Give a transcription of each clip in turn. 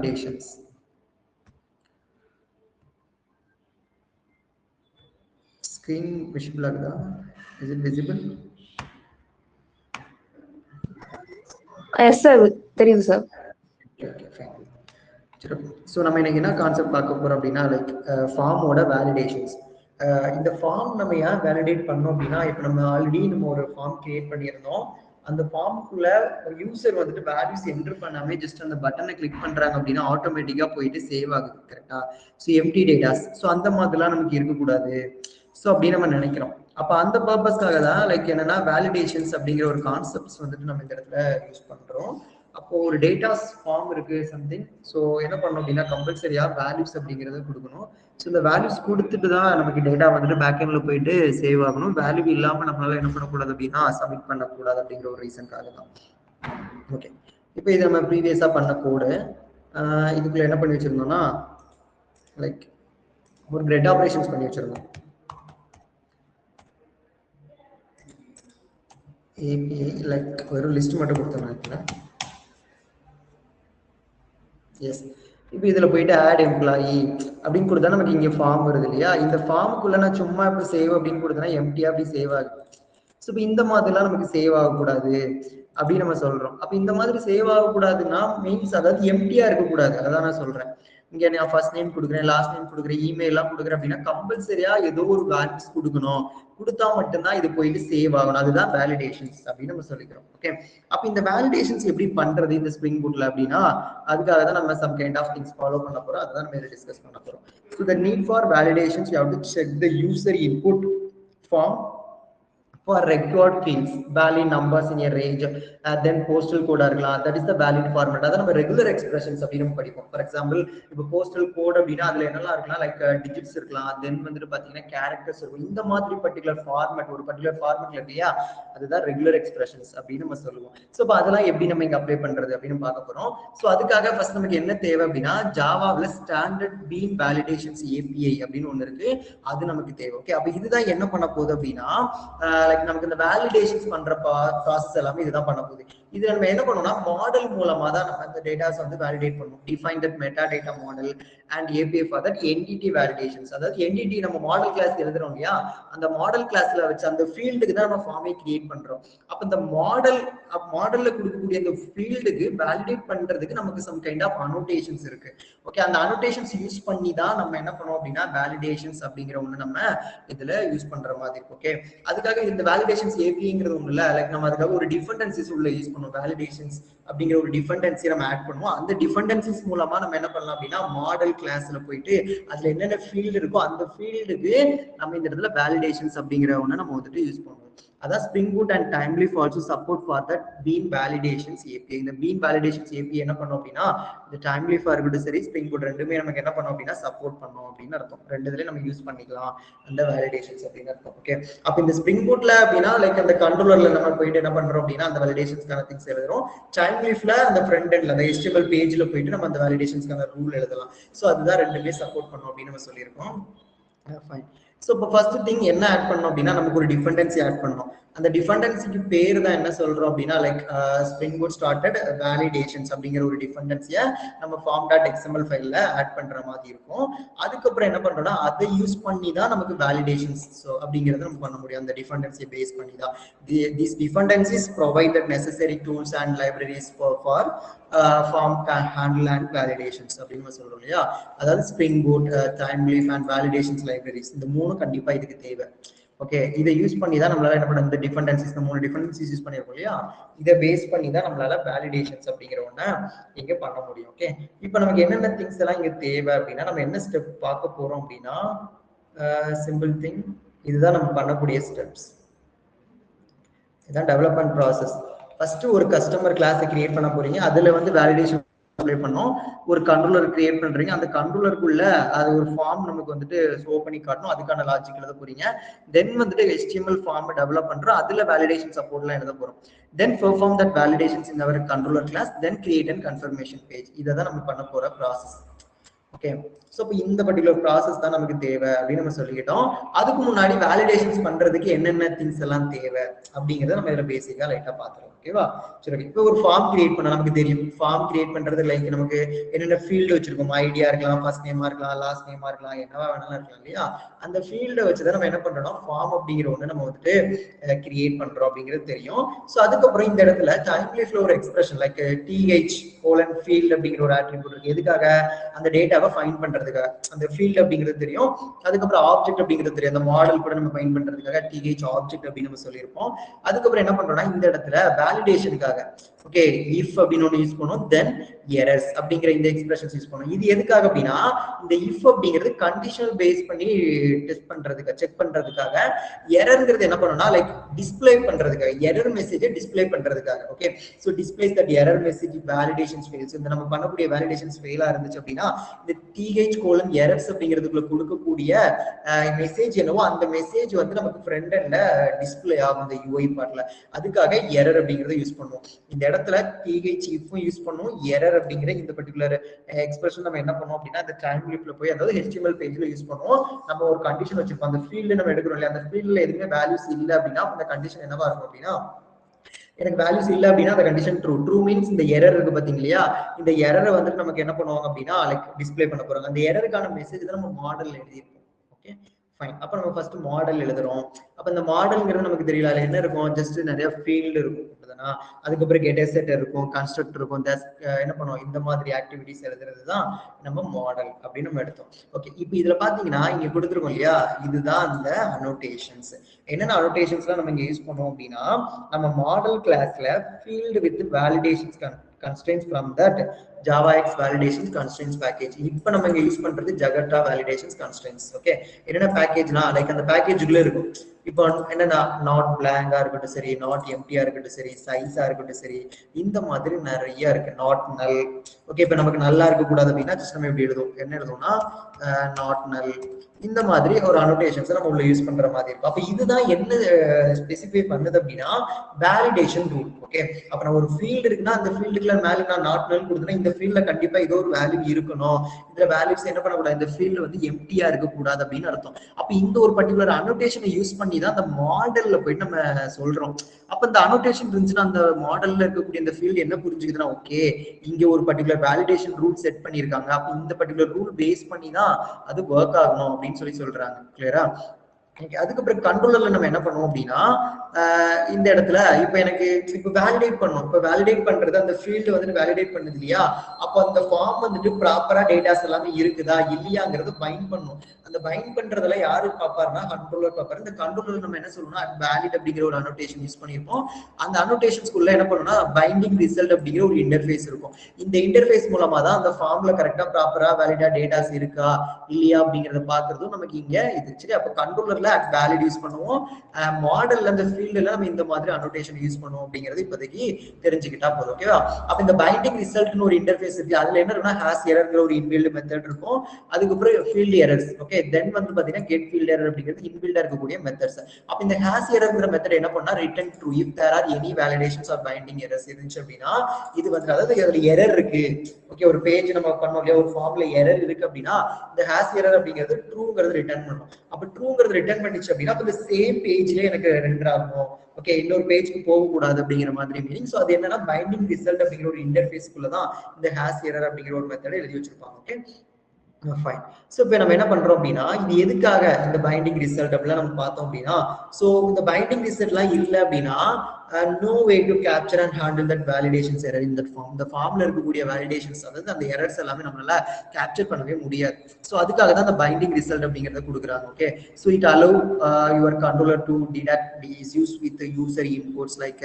validations. Screen visible agda? Is it visible? Yes sir, தெரியுது sir. Okay, fine. So நம்ம இன்னைக்கு என்ன concept பார்க்க போறோம் அப்படின்னா லைக் ஃபார்மோட வேலிடேஷன்ஸ். இந்த ஃபார்ம் நம்ம ஏன் வேலிடேட் பண்ணோம் அப்படின்னா, இப்போ நம்ம ஆல்ரெடி நம்ம ஒரு ஃபார்ம் கிரியேட் பண்ணியிருந்தோம். அந்த ஃபார்முக்குள்ள யூசர் வந்துட்டு வேல்யூஸ் என்டர் பண்ணாமே ஜஸ்ட் அந்த பட்டனை கிளிக் பண்றாங்க அப்படின்னா ஆட்டோமேட்டிக்கா போயிட்டு சேவ் ஆகுது. கரெக்டா? ஸோ எம்டி டேட்டாஸ், ஸோ அந்த மாதிரிலாம் நமக்கு இருக்கக்கூடாது. ஸோ அப்படின்னு நம்ம நினைக்கிறோம். அப்போ அந்த பர்பஸ்க்காக தான் லைக் என்னன்னா வேலிடேஷன்ஸ் அப்படிங்கிற ஒரு கான்செப்ட்ஸ் வந்துட்டு நம்ம இந்த இடத்துல யூஸ் பண்றோம். அப்போ ஒரு டேட்டாஸ் ஃபார்ம் இருக்கு சம்திங். ஸோ என்ன பண்ணணும் அப்படின்னா கம்பல்சரியா வேல்யூஸ் அப்படிங்கிறத கொடுக்கணும். ஸோ இந்த வேல்யூஸ் கொடுத்துட்டு தான் நமக்கு டேட்டா வந்துட்டு பேக்எண்ட்ல போயிட்டு சேவ் ஆகணும். வேல்யூ இல்லாம நம்மளால என்ன பண்ணக்கூடாது அப்படின்னா சப்மிட் பண்ணக்கூடாது அப்படிங்கிற ஒரு ரீசனுக்காக தான். ஓகே, இப்போ இது நம்ம ப்ரீவியஸா பண்ண கோடு. இதுக்குள்ள என்ன பண்ணி வச்சிருந்தோம்னா லைக் ஒரு கிரெட் ஆப்ரேஷன்ஸ் பண்ணி வச்சிருந்தோம். API லைக் ஒரு லிஸ்ட் மட்டும் கொடுத்தோம். எஸ், இப்போ இதுல போயிட்டு ஆட் எம்ப்ளாயி அப்படின்னு கொடுத்தா நமக்கு இங்க ஃபார்ம் வருது இல்லையா? இந்த ஃபார்முக்குள்ள நான் சும்மா இப்போ சேவ் அப்படின்னு கொடுத்தேன்னா எம்டியா அப்படி சேவ் ஆகுது. ஸோ இப்போ இந்த மாதிரிலாம் நமக்கு சேவ் ஆகக்கூடாது அப்படின்னு நம்ம சொல்றோம். அப்போ இந்த மாதிரி சேவ் ஆகக்கூடாதுன்னா மீன்ஸ் அதாவது எம்டியா இருக்கக்கூடாது. அதான் நான் சொல்றேன். இங்க நான் ஃபர்ஸ்ட் நேம் கொடுக்குறேன், லாஸ்ட் நேம் கொடுக்குறேன், இமெயில் எல்லாம் கொடுக்குறேன் அப்படின்னா கம்பல்சரியா ஏதோ ஒரு வேல்யூஸ் கொடுக்கணும். கொடுத்தா மட்டும்தான் இது போயிட்டு சேவ் ஆகணும். அதுதான் வேலிடேஷன்ஸ் அப்படின்னு நம்ம சொல்லிக்கிறோம். ஓகே, அப்ப இந்த வேலிடேஷன்ஸ் எப்படி பண்றது இந்த ஸ்ப்ரிங் பூட்ல அப்படின்னா அதுக்காக தான் நம்ம some kind of things follow பண்ண போறோம். அதான் நம்ம டிஸ்கஸ் பண்ண போறோம். So the need for validations, you have to check the user input form for record fields, valid numbers in a range, then postal code இருக்கலாம். that is the valid format. அத நம்ம regular expressions அப்படி நம்ம படிப்போம். For example இப்போ postal code அப்படின்னா அதுல என்னெல்லாம் இருக்கலாம், லைக் டிஜிட்ஸ் இருக்கலாம், தென் வந்துட்டு பாத்தீங்கன்னா கேரக்டர்ஸ் இருக்கும். இந்த மாதிரி பர்டிகுலர் ஃபார்மேட், ஒரு பர்டிகுலர் ஃபார்மேட்ல இல்லையா, அதுதான் ரெகுலர் எக்ஸ்பிரஷன்ஸ் அப்படின்னு நம்ம சொல்லுவோம். ஸோ இப்போ அதெல்லாம் எப்படி நம்ம இங்க அப்ளை பண்றது அப்படின்னு பார்க்க போறோம். ஸோ அதுக்காக ஃபர்ஸ்ட் நமக்கு என்ன தேவை அப்படின்னா ஜாவாவில் ஸ்டாண்டர்ட் பீன் வேலிடேஷன்ஸ் ஏபிஐ அப்படின்னு ஒன்று இருக்கு, அது நமக்கு தேவை. ஓகே, அப்ப இதுதான் என்ன பண்ண போகுது அப்படின்னா லைக் நமக்கு இந்த வேலிடேஷன்ஸ் பண்ற ப்ராசஸ் எல்லாமே இதுதான் பண்ண போகுது. இது நம்ம என்ன பண்ணோம்னா மாடல் மூலமா தான் நம்ம இந்த டேட்டாஸ் வந்து வேலிடேட் பண்ணுவோம். Define that meta data model and API for that entity validations. அதாவது என்டிட்டி நம்ம மாடல் கிளாஸ் எழுதுறோம் இல்லையா, அந்த மாடல் கிளாஸ்ல வச்சு அந்த ஃபீல்டுக்கு தான் நம்ம ஃபார்மே கிரியேட் பண்றோம். அப்ப இந்த மாடல்ல கொடுக்கக்கூடிய அந்த ஃபீல்டுக்கு வேலிடேட் பண்றதுக்கு நமக்கு சம் கைண்ட் ஆஃப் அனோட்டேஷன்ஸ் இருக்கு. ஓகே, அந்த அனோட்டேஷன்ஸ் யூஸ் பண்ணி தான் நம்ம என்ன பண்ணோம் அப்படின்னா வேலிடேஷன்ஸ் அப்படிங்கிற ஒண்ணு நம்ம இதுல யூஸ் பண்ற மாதிரி. ஓகே, அதுக்காக இந்த வேலிடேஷன்ஸ் ஏபிங்கிறது ஒண்ணு இல்ல, லைக் நம்ம அதுக்காக ஒரு டிபெண்டன்சிஸ் உள்ள யூஸ் பண்ணுவோம். வேலிடேஷன்ஸ் அப்படிங்கிற ஒரு டிபெண்டன்சி நம்ம ஆட் பண்ணுவோம். அந்த டிபெண்டன்சிஸ் மூலமா நம்ம என்ன பண்ணலாம் அப்படின்னா மாடல் கிளாஸ்ல போயிட்டு அதுல என்னென்ன ஃபீல்டு இருக்கோ அந்த ஃபீல்டுக்கு நம்ம இந்த இடத்துல வேலிடேஷன்ஸ் அப்படிங்கிற ஒண்ணு நம்ம வந்துட்டு யூஸ் பண்ணுவோம். அதான் spring boot and thymeleaf also support for that bean validations API. இந்த பீன் வேலிடேஷன்ஸ் ஏபிஐ என்ன பண்ணோம் அப்படின்னா இந்த டைம்லீஃபா இருக்கட்டும் சரி ஸ்ப்ரிங் பூட் ரெண்டுமே நமக்கு என்ன பண்ணோம் அப்படின்னா சப்போர்ட் பண்ணோம் அப்படின்னு அர்த்தம். ரெண்டு இதுலயும் நம்ம யூஸ் பண்ணிக்கலாம் அந்த வேலிடேஷன்ஸ் அப்படின்னு அர்த்தம். ஓகே, அப்ப இந்த ஸ்ப்ரிங் பூட்ல அப்படின்னா லைக் அந்த கண்ட்ரோலர்ல நம்ம போயிட்டு என்ன பண்றோம் அப்படின்னா அந்த வேலிடேஷன்ஸ்க்கான திங்ஸ் எழுதுறோம். டைம்லீஃப்ல அந்த ஃப்ரண்ட் எண்ட்ல அந்த HTML பேஜ்ல போயிட்டு நம்ம அந்த வேலிடேஷன்ஸ்க்கான ரூல் எழுதலாம். ஸோ அதுதான் ரெண்டுமே சப்போர்ட் பண்ணோம் அப்படின்னு நம்ம சொல்லியிருக்கோம். ஃபைன். ஸோ இப்போ ஃபர்ஸ்ட் திங் என்ன ஆட் பண்ணோம் அப்படின்னா நமக்கு ஒரு டிபெண்டன்சி ஆட் பண்ணோம். அந்த டிபெண்டன்சிக்கு பேர் தான் என்ன சொல்றோம் அப்படின்னா like spring boot started validations அப்படிங்கிற ஒரு டிபெண்டன்சியை நம்ம form.xml ஃபைல்ல ஆட் பண்ற மாதிரி இருக்கும். அதுக்கப்புறம் என்ன பண்றோம்னா அதை யூஸ் பண்ணி தான் நமக்கு வேலிடேஷன்ஸ் அப்படிங்கறத நம்ம பண்ண முடியும். அந்த டிபெண்டன்சியை பேஸ் பண்ணி தான் these dependencies provide the necessary tools and libraries for form handle and validations அப்படின்னு சொல்றோம் இல்லையா. அதாவது spring boot, thymeleaf and validations libraries இந்த மூணு கண்டிப்பா இதுக்கு தேவை. ஓகே, இதை யூஸ் பண்ணி தான் நம்மளால என்ன பண்ண இந்த டிபெண்டன்சிஸ், இந்த மூணு டிபெண்டன்சிஸ் யூஸ் பண்ணிருக்கோம் இல்லையா, இதை பேஸ் பண்ணி தான் நம்மளால வேலிடேஷன்ஸ் அப்படிங்கிற ஒண்ண இங்க பண்ண முடியும். ஓகே, இப்போ நமக்கு என்னென்ன திங்ஸ் எல்லாம் இங்க தேவை அப்படின்னா நம்ம என்ன ஸ்டெப் பார்க்க போறோம் அப்படின்னா சிம்பிள் திங், இதுதான் நம்ம பண்ணக்கூடிய ஸ்டெப்ஸ். இதுதான் டெவலப்மெண்ட் ப்ராசஸ். ஃபர்ஸ்ட் ஒரு கஸ்டமர் கிளாஸை கிரியேட் பண்ண போறீங்க, அதுல வந்து வேலிடேஷன் அப்ளை பண்ணோம். ஒரு கண்ட்ரோலர் கிரியேட் பண்றீங்க, அந்த கண்ட்ரோலருக்குள்ள அது ஒரு ஃபார்ம் நமக்கு வந்துட்டு ஷோ பண்ணி காட்டணும், அதுக்கான லாஜிக் எழுத போறீங்க. தென் வந்துட்டு HTML ஃபார்ம் டெவலப் பண்றோம், அதுல வேலிடேஷன் சப்போர்ட்லாம் எழுத போறோம். Then perform that validations in our controller class, then create and confirmation page. இதை தான் நம்ம பண்ண போற ப்ராசஸ். ஓகே, ஸோ இப்போ இந்த பர்டிகுலர் ப்ராசஸ் தான் நமக்கு தேவை அப்படின்னு நம்ம சொல்லிக்கிட்டோம். அதுக்கு முன்னாடி வேலிடேஷன்ஸ் பண்றதுக்கு என்னென்ன திங்ஸ் எல்லாம் தேவை அப்படிங்கிறத நம்ம இதில் பேசிக்கா லைட்டா பார்த்துருவோம். ஓகேவா? சரி, இப்போ ஒரு ஃபார்ம் கிரியேட் பண்ண நமக்கு தெரியும். ஃபார்ம் கிரியேட் பண்றது லைக் நமக்கு என்னென்ன ஃபீல்டு வச்சிருக்கோம், ஐடியா இருக்கலாம், ஃபர்ஸ்ட் நேமா இருக்கலாம், லாஸ்ட் நேமா இருக்கலாம், என்னவா வேணாலும் இருக்கலாம் இல்லையா? அந்த ஃபீல்டை வச்சுதான் நம்ம என்ன பண்றோம், ஃபார்ம் அப்படிங்கிற ஒண்ணு நம்ம வந்துட்டு கிரியேட் பண்றோம் அப்படிங்கிறது தெரியும். ஸோ அதுக்கப்புறம் இந்த இடத்துல டைம் லைஃப்ல ஒரு எக்ஸ்பிரஷன் லைக் TH ஃபீல்ட் அப்படிங்கிற ஒரு ஆட்ரிபியூட் இருக்கு. எதுக்காக? அந்த டேட்டாவை ஃபைண்ட் பண்றதுக்காக. அந்த ஃபீல்ட் அப்படிங்கிறது தெரியும். அதுக்கப்புறம் ஆப்ஜெக்ட் அப்படிங்கிறது தெரியும். அந்த மாடல் கூட நம்ம ஃபைண்ட் பண்றதுக்காக TH ஆப்ஜெக்ட் அப்படின்னு நம்ம சொல்லியிருப்போம். அதுக்கப்புறம் என்ன பண்றோம்னா இந்த இடத்துல வேலிடேஷனுக்காக ஓகே இஃப் அப்படின்னு ஒன்று யூஸ் பண்ணுவோம், தென் எரர்ஸ் அப்படிங்கிற இந்த எக்ஸ்பிரஷன்ஸ் யூஸ் பண்ணுவோம். இது எதுக்காக அப்படின்னா இந்த இஃப் அப்படிங்கிறது கண்டிஷனல் பேஸ் பண்ணி டெஸ்ட் பண்றதுக்காக, செக் பண்றதுக்காக. எரர்ங்கிறது என்ன பண்ணணும்னா லைக் டிஸ்பிளே பண்றதுக்காக, எரர் மெசேஜை டிஸ்பிளே பண்றதுக்காக. Okay, so displays that error message validations fails. இந்த நம்ம பண்ணக்கூடிய வேலிடேஷன்ஸ் ஃபெயிலா இருந்துச்சு அப்படின்னா இந்த TH: எரர்ஸ் அப்படிங்கிறதுக்குள்ள கொடுக்கக்கூடிய மெசேஜ் என்னவோ அந்த மெசேஜ் வந்து நமக்கு ஃப்ரண்ட் எண்ட்ல டிஸ்பிளே ஆகும் இந்த UI பார்ட்ல. அதுக்காக எரர் அப்படிங்கறத யூஸ் பண்ணுவோம். இந்த இடத்துல TH இஃப்பும் யூஸ் பண்ணுவோம், எரர் அப்படிங்கிற இந்த பர்டிகுலர் எக்ஸ்பிரஷன் நம்ம என்ன பண்ணுவோம் அப்படின்னா அந்த டைம் லூப்ல போய் அதாவது HTML பேஜ்ல யூஸ் பண்ணுவோம். நம்ம ஒரு கண்டிஷன் வச்சிருப்போம், அந்த ஃபீல்டு நம்ம எடுக்கிறோம் இல்லையா, அந்த ஃபீல்ட்ல எதுவுமே வேல்யூஸ் இல்லை அப்படின்னா அந்த கண்டிஷன் என்னவா இருக்கும் அப்படின்னா எனக்கு வேல்யூஸ் இல்லை அப்படின்னா அந்த கண்டிஷன் ட்ரூ. ட்ரூ மீன்ஸ் இந்த எரர் இருக்கு பாத்தீங்க இல்லையா, இந்த எரரை வந்துட்டு நமக்கு என்ன பண்ணுவாங்க அப்படின்னா லைக் டிஸ்பிளே பண்ண போறாங்க. அந்த எரருக்கான மெசேஜ் தான் நம்ம மாடல் எழுதியிருப்போம். Okay fine. அப்ப நம்ம ஃபர்ஸ்ட் மாடல் எழுதுறோம். அப்ப இந்த மாடல்ங்கிறது நமக்கு தெரியல, அதுல என்ன இருக்கும், ஜஸ்ட் நிறைய ஃபீல்டு இருக்கும். அதுக்கப்புறம் கெட் செட் இருக்கும், கன்ஸ்ட்ரக்ட் இருக்கும், என்ன பண்ணுவோம் இந்த மாதிரி ஆக்டிவிட்டிஸ் எழுதுறது தான் நம்ம மாடல் அப்படின்னு நம்ம எடுத்தோம். ஓகே, இப்போ இதுல பாத்தீங்கன்னா இங்க கொடுத்துருக்கோம் இல்லையா, இதுதான் அந்த அனோட்டேஷன்ஸ். என்னென்ன அனோட்டேஷன்ஸ்லாம் நம்ம இங்க யூஸ் பண்ணுவோம் அப்படின்னா நம்ம மாடல் கிளாஸ்ல field with validations constraints from that JavaX validations constraints package. இப்போ நம்ம இங்க யூஸ் பண்றது ஜகட்டா validations constraints. ஓகே, என்னென்ன பேக்கேஜ்னா லைக் அந்த பேக்கேஜுக்குள்ள இருக்கும். இப்போ என்னன்னா நாட் பிளாங்கா இருக்கட்டும் சரி, நாட் எம்டியா இருக்கட்டும் சரி, சைஸா இருக்கட்டும் சரி, இந்த மாதிரி நிறைய இருக்கு. நாட் நல். ஓகே, இப்போ நமக்கு நல்லா இருக்க கூடாது அப்படின்னா ஜஸ்ட் நம்ம எப்படி எழுதுவோம், என்ன எழுதுவோம்னா நாட் நல். இந்த மாதிரி ஒரு அனோட்டேஷன்ஸ் நம்ம உள்ள யூஸ் பண்ற மாதிரி இருக்கும். அப்ப இதுதான் என்ன ஸ்பெசிஃபை பண்ணுது அப்படின்னா வேலிடேஷன் ரூல். ஓகே, அப்ப நான் ஒரு ஃபீல்டு இருக்குன்னா அந்த ஃபீல்டுக்குள்ள மேல நான் நாட் நல் கொடுத்தேன்னா இந்த ஃபீல்ட்ல கண்டிப்பா ஏதோ ஒரு வேல்யூ இருக்கணும். இதுல வேல்யூஸ் என்ன பண்ணக்கூடாது, இந்த ஃபீல்டு வந்து எம்டியா இருக்கக்கூடாது அப்படின்னு அர்த்தம். அப்ப இந்த ஒரு பர்டிகுலர் அனோட்டேஷனை யூஸ் பண்ணி தான் அந்த மாடல்ல போயிட்டு நம்ம சொல்றோம். அப்ப இந்த அனோட்டேஷன் இருந்துச்சுன்னா அந்த மாடல்ல இருக்கக்கூடிய இந்த ஃபீல்டு என்ன புரிஞ்சுக்குதுன்னா ஓகே இங்க ஒரு பர்டிகுலர் வேலிடேஷன் ரூல் செட் பண்ணிருக்காங்க, அப்ப இந்த பர்டிகுலர் ரூல் பேஸ் பண்ணி தான் அது ஒர்க் ஆகணும் அப்படின்னு சொல்றாங்க. கிளியரா? அதுக்கப்புறம் கண்ட்ரோலர்ல நம்ம என்ன பண்ணுவோம் அப்படின்னா இந்த இடத்துல இப்ப எனக்கு இப்ப வேலிடேட் பண்ணும். இப்ப வேலிடேட் பண்றது அந்த ஃபீல்டு வந்துட்டு வேலிடேட் பண்ணுது இல்லையா, அப்ப அந்த ஃபார்ம் வந்துட்டு ப்ராப்பரா டேட்டாஸ் எல்லாமே இருக்குதா இல்லையாங்கிறது பைண்ட் பண்ணும். அந்த பைண்ட் பண்றதுல யாரு பாப்பாருன்னா கண்ட்ரோலர் பாப்பாரு. இந்த கண்ட்ரோலர் நம்ம என்ன சொல்லணும்னா வேலிட் அப்படிங்கிற ஒரு அனோட்டேஷன் யூஸ் பண்ணிருப்போம். அந்த அனோட்டேஷன்ஸ்குள்ள என்ன பண்ணணும்னா பைண்டிங் ரிசல்ட் அப்படிங்கிற ஒரு இன்டர்ஃபேஸ் இருக்கும். இந்த இன்டர்ஃபேஸ் மூலமா தான் அந்த ஃபார்ம்ல கரெக்டா ப்ராப்பரா வேலிடா டேட்டாஸ் இருக்கா இல்லையா அப்படிங்கறத பாக்குறதும் நமக்கு இங்க இது. சரி, அப்ப கண்ட்ரோலர்ல வேலிட் யூஸ் பண்ணுவோம், மாடல்ல அந்த ஃபீல்டுல நம்ம இந்த மாதிரி அனோட்டேஷன் யூஸ் பண்ணுவோம் அப்படிங்கிறது இப்போதைக்கு தெரிஞ்சுக்கிட்டா போதும். ஓகேவா? அப்ப இந்த பைண்டிங் ரிசல்ட்னு ஒரு இன்டர்ஃபேஸ் இருக்கு. அதுல என்ன இருக்குன்னா ஹாஸ் எரர்ங்கிற ஒரு இன்பில்ட் மெத்தட் இருக்கும். அதுக்கப்புறம் ஃபீல்டு எரர்ஸ். ஓகே, தென் வந்து பாத்தீங்கன்னா கெட் ஃபீல்ட் எரர் அப்படிங்கிறது இன்பில்டா இருக்கக்கூடிய மெத்தட்ஸ். அப்ப இந்த ஹாஸ் எரர்ங்கிற மெத்தட் என்ன பண்ணா return true if there are any validations or binding errors இருந்துச்சு அப்படின்னா இது வந்து அதாவது அதுல எரர் இருக்கு. ஓகே, ஒரு பேஜ் நம்ம பண்ணோம் இல்லையா, ஒரு ஃபார்ம்ல எரர் இருக்கு அப்படின்னா இந்த ஹாஸ் எரர் அப்படிங்கிறது ட்ரூங்கிறது ரிட்டர்ன் பண்ணும். அப்ப ட்ரூங்கிறது ரிட்டர்ன் பண்ணிச்சு அப்படின்னா அப்ப இந்த சேம் பேஜ்லயே எனக்கு ரெண்டர் ஆகும். ஓகே, இன்னொரு பேஜ்க்கு போக கூடாது அப்படிங்கிற மாதிரி மீனிங். சோ அது என்னன்னா பைண்டிங் ரிசல்ட் அப்படிங்கிற ஒரு இன்டர்ஃபேஸ்க்குள்ள தான் இந்த ஹாஸ் எரர் அப்படிங்கிற ஒரு மெத்தட் எழுதி வச்சிருப்பாங்க. Okay fine. ஸோ இப்போ நம்ம என்ன பண்றோம் அப்படின்னா இது எதுக்காக இந்த பைண்டிங் ரிசல்ட் அப்படிலாம் நம்ம பார்த்தோம் அப்படின்னா ஸோ இந்த பைண்டிங் ரிசல்ட்லாம் இல்லை அப்படின்னா no way to capture and handle that validations error in that form. இந்த ஃபார்ம்ல இருக்கக்கூடிய வேலிடேஷன்ஸ் அதாவது அந்த எரர்ஸ் எல்லாமே நம்மளால கேப்சர் பண்ணவே முடியாது. ஸோ அதுக்காக தான் அந்த பைண்டிங் ரிசல்ட் அப்படிங்கிறத கொடுக்குறாங்க. Okay, so it allow your controller to detect the issues with user inputs like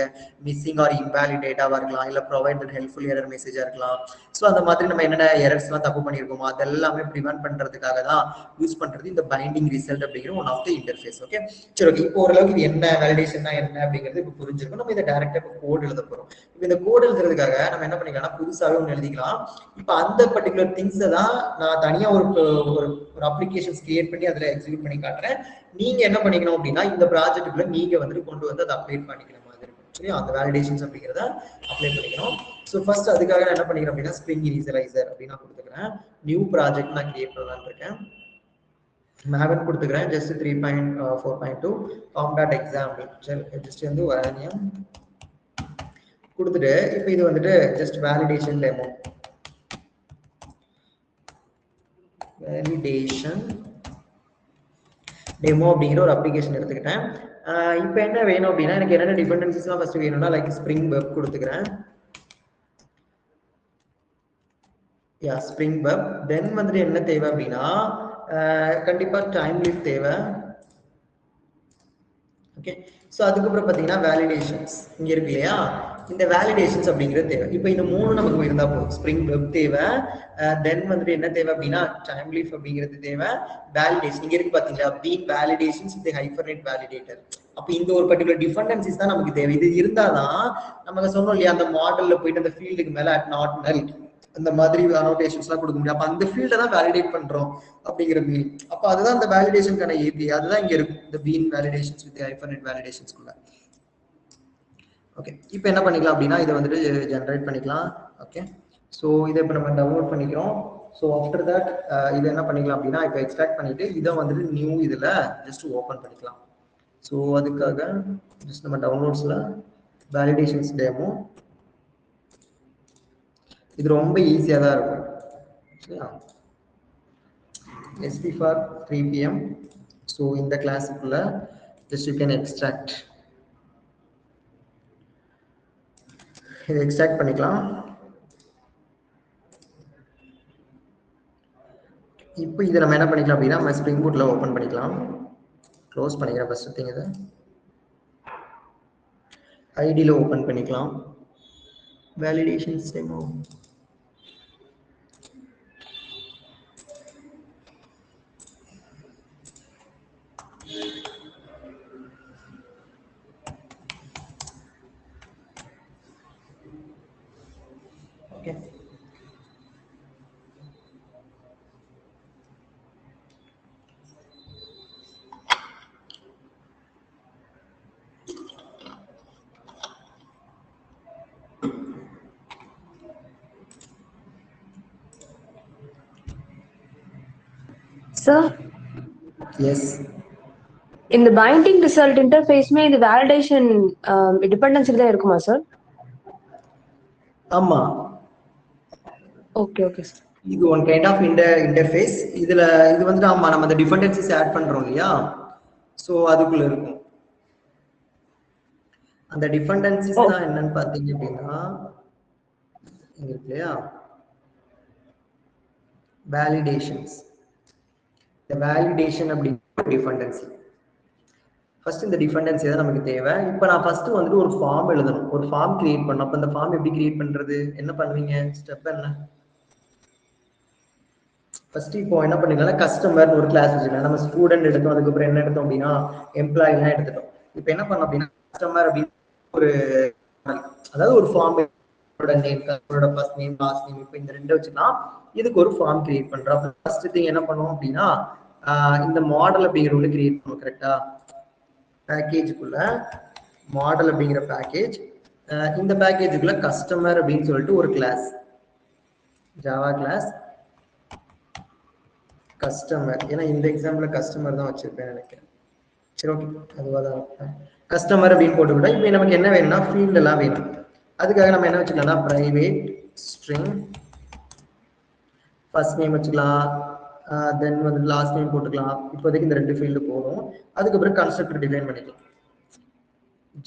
missing or invalid டேட்டாவா இருக்கலாம், இல்லை ப்ரொவைட் தட் ஹெல்ப்ஃபுல் எரர் மெசேஜா இருக்கலாம். ஸோ அந்த மாதிரி நம்ம என்னென்ன எரர்ஸ்லாம் தப்பு பண்ணியிருக்கோமோ அதெல்லாமே ப்ரிவென்ட் பண்றதுக்காக தான் யூஸ் பண்றது இந்த பைண்டிங் ரிசல்ட் அப்படிங்கிற one of the interface. Okay, சரி, ஓகே, இப்போ ஓரளவுக்கு இது என்ன வேலிடேஷன் என்ன அப்படிங்கிறது இப்போ புரிஞ்சிருக்கும். நம்ம இதை டைரக்டா இப்போ கோட் எழுத போறோம். இப்போ இந்த கோட் எழுதுறதுக்காக நம்ம என்ன பண்ணிக்கலாம், புதுசாவே ஒன்று எழுதிக்கலாம். இப்போ அந்த பர்டிகுலர் திங்ஸை தான் நான் தனியா ஒரு அப்ளிகேஷன்ஸ் கிரியேட் பண்ணி அதுல எக்ஸிக்யூட் பண்ணி காட்டுறேன். நீங்க என்ன பண்ணிக்கணும் அப்படின்னா இந்த ப்ராஜெக்ட்டுக்குள்ள நீங்க வந்துட்டு கொண்டு வந்து அதை அப்டேட் பண்ணிக்கிற மாதிரி இருக்கும். சரியா? அந்த வேலிடேஷன்ஸ் அப்படிங்கிறத அப்ளை பண்ணிக்கணும். ஸோ ஃபர்ஸ்ட் அதுக்காக நான் என்ன பண்ணிக்கிறேன் அப்படின்னா ஸ்ப்ரிங் இனிஷியலைசர் அப்படின்னு நான் கொடுத்துக்கிறேன். நியூ ப்ராஜெக்ட் நான் கிரியேட் பண்ணலான்னு இருக்கேன். மேவன் கொடுத்துக்கிறேன். ஜஸ்ட் 3.4.2 com.exam ஜஸ்ட் வந்து வரேன். கொடுத்துட்டு இப்போ இது வந்துட்டு ஜஸ்ட் வேலிடேஷன் டெமோ அப்படிங்கிற ஒரு அப்ளிகேஷன் எடுத்துக்கிட்டேன். இப்போ என்ன வேணும் அப்படின்னா எனக்கு என்னென்ன டிபெண்டன்சிஸ்லாம் ஃபர்ஸ்ட் வேணும்னா லைக் ஸ்ப்ரிங் வெப் கொடுத்துக்கிறேன். ஸ்ப்ரிங் வெப் தென் வந்துட்டு என்ன தேவை அப்படின்னா கண்டிப்பா டைம் லீஃப் தேவை. ஓகே, ஸோ அதுக்கப்புறம் பார்த்தீங்கன்னா வேலிடேஷன்ஸ் இங்கே இருக்கு இல்லையா, இந்த வேலிடேஷன்ஸ் அப்படிங்கிறது தேவை. இப்போ இந்த 3 நமக்கு இருந்தால் போதும். ஸ்ப்ரிங் வெப் தேவை, தென் வந்துட்டு என்ன தேவை அப்படின்னா டைம் லீஃப் அப்படிங்கிறது தேவை, வேலிடேஷன் இங்கே இருக்கு பார்த்தீங்களா, been validations with hibernate validator. அப்போ இந்த ஒரு பர்டிகுலர் டிபெண்டன்சிஸ் தான் நமக்கு தேவை. இது இருந்தாதான் நமக்கு சொன்னோம் இல்லையா, அந்த மாடல்ல போயிட்டு அந்த ஃபீல்டுக்கு மேலே அட் நாட் நல் அந்த மாதிரி அனோட்டேஷன்ஸ்லாம் கொடுக்க முடியும். அப்போ அந்த ஃபீல்டை தான் வேலிடேட் பண்றோம் அப்படிங்கிற மீனிங். அப்போ அதுதான் அந்த வேலிடேஷனுக்கான ஏபி, அதுதான் இங்க இருக்கும் இந்த பீன் வேலிடேஷன்ஸ் வித் ஹைபர்நெட் வேலிடேஷன்ஸ்க்குள்ள. ஓகே, இப்போ என்ன பண்ணிக்கலாம் அப்படின்னா இதை வந்துட்டு ஜென்ரேட் பண்ணிக்கலாம். ஓகே, ஸோ இதை இப்போ நம்ம டவுன்லோட் பண்ணிக்கிறோம். ஸோ ஆஃப்டர் தட் இதை என்ன பண்ணிக்கலாம் அப்படின்னா இப்போ எக்ஸ்ட்ராக்ட் பண்ணிட்டு இதை வந்துட்டு நியூ இதில் ஜஸ்ட் ஓப்பன் பண்ணிக்கலாம். ஸோ அதுக்காக ஜஸ்ட் நம்ம டவுன்லோட்ஸில் வேலிடேஷன்ஸ் டெமோ, இது ரொம்ப ஈஸியாக தான் இருக்கும். சரியா, SP for 3 PM. ஸோ இந்த கிளாஸுக்குள்ள ஜஸ்ட் யூ கேன் எக்ஸ்ட்ராக்ட், இதை எக்ஸ்ட்ராக்ட் பண்ணிக்கலாம். இப்போ இதை நம்ம என்ன பண்ணிக்கலாம் அப்படின்னா நம்ம ஸ்ப்ரிங் பூட்ல ஓப்பன் பண்ணிக்கலாம். க்ளோஸ் பண்ணிக்கிறேன் ஃபர்ஸ்ட் திங். இதை ஐடியில் ஓப்பன் பண்ணிக்கலாம். Validations demo sir. எஸ், இந்த பைண்டிங் ரிசல்ட் இன்டர்ஃபேஸ்மே இந்த வேலிடேஷன் டிபெண்டன்சி தான் இருக்குமா சார்? ஆமா. Okay okay sir. இது ஒன் கைண்ட் ஆஃப் இன்டர்ஃபேஸ். இதுல இது வந்து ஆமா நம்ம அந்த டிபெண்டன்சிஸ் ஆட் பண்றோம் இல்லையா, சோ அதுக்குள்ள இருக்கும். அந்த டிபெண்டன்சிஸ் தான் என்னன்னு பாத்தீங்க அப்படின்னா இங்க இருக்கு இல்லையா, வேலிடேஷன்ஸ். இந்த வேலிடேஷன் அப்படிங்கிற டிபெண்டன்சி ஃபர்ஸ்ட், இந்த டிபெண்டன்சி தான் நமக்கு தேவை. இப்போ நான் ஃபர்ஸ்ட் வந்துட்டு ஒரு ஃபார்ம் எழுதணும், ஒரு ஃபார்ம் கிரியேட் பண்ணணும். அப்போ இந்த ஃபார்ம் எப்படி கிரியேட் பண்றது, என்ன பண்ணுவீங்க, ஸ்டெப் என்ன? ஃபர்ஸ்ட் இப்போ என்ன பண்ணிக்கலாம், கஸ்டமர் ஒரு கிளாஸ் வச்சுக்கலாம். நம்ம ஸ்டூடெண்ட் எடுத்தோம், அதுக்கப்புறம் என்ன எடுத்தோம் அப்படின்னா எம்ப்ளாயிலாம் எடுத்துட்டோம். இப்போ என்ன பண்ணோம் அப்படின்னா கஸ்டமர் அப்படின்னு ஒரு அதாவது ஒரு ஃபார்ம் நேம், கஸ்டமரோட ஃபர்ஸ்ட் நேம் லாஸ்ட் நேம், இப்போ இந்த ரெண்டு வச்சுக்கலாம். இதுக்கு ஒரு ஃபார்ம் கிரியேட் பண்றோம். ஃபர்ஸ்ட் திங் என்ன பண்ணுவோம் அப்படின்னா இந்த மாடல் அப்படிங்கிற ஒன்று கிரியேட் பண்ணுவோம். கரெக்டா, பேக்கேஜுக்குள்ள மாடல் அப்படிங்கிற பேக்கேஜ், இந்த பேக்கேஜுக்குள்ள கஸ்டமர் அப்படின்னு சொல்லிட்டு ஒரு கிளாஸ், ஜாவா கிளாஸ் கஸ்டமர். ஏன்னா இந்த எக்ஸாம்பிள் கஸ்டமர் தான் வச்சிருப்பேன் நினைக்கிறேன். சரி, ஓகே, அதுவாக தான் இருப்பேன். கஸ்டமர் அப்படின்னு போட்டுக்கிட்டா இப்போ நமக்கு என்ன வேணும்னா ஃபீல்ட் எல்லாம் வேணும். அதுக்காக நம்ம என்ன வச்சுக்கலாம்னா பிரைவேட் ஸ்ட்ரிங் ஃபர்ஸ்ட் நேம் வச்சுக்கலாம், தென் வந்து லாஸ்ட் நேம் போட்டுக்கலாம். இப்போதைக்கு இந்த ரெண்டு ஃபீல்டு போதும். அதுக்கப்புறம் கன்ஸ்ட்ரக்டர் டிஃபைன் பண்ணிக்கலாம்.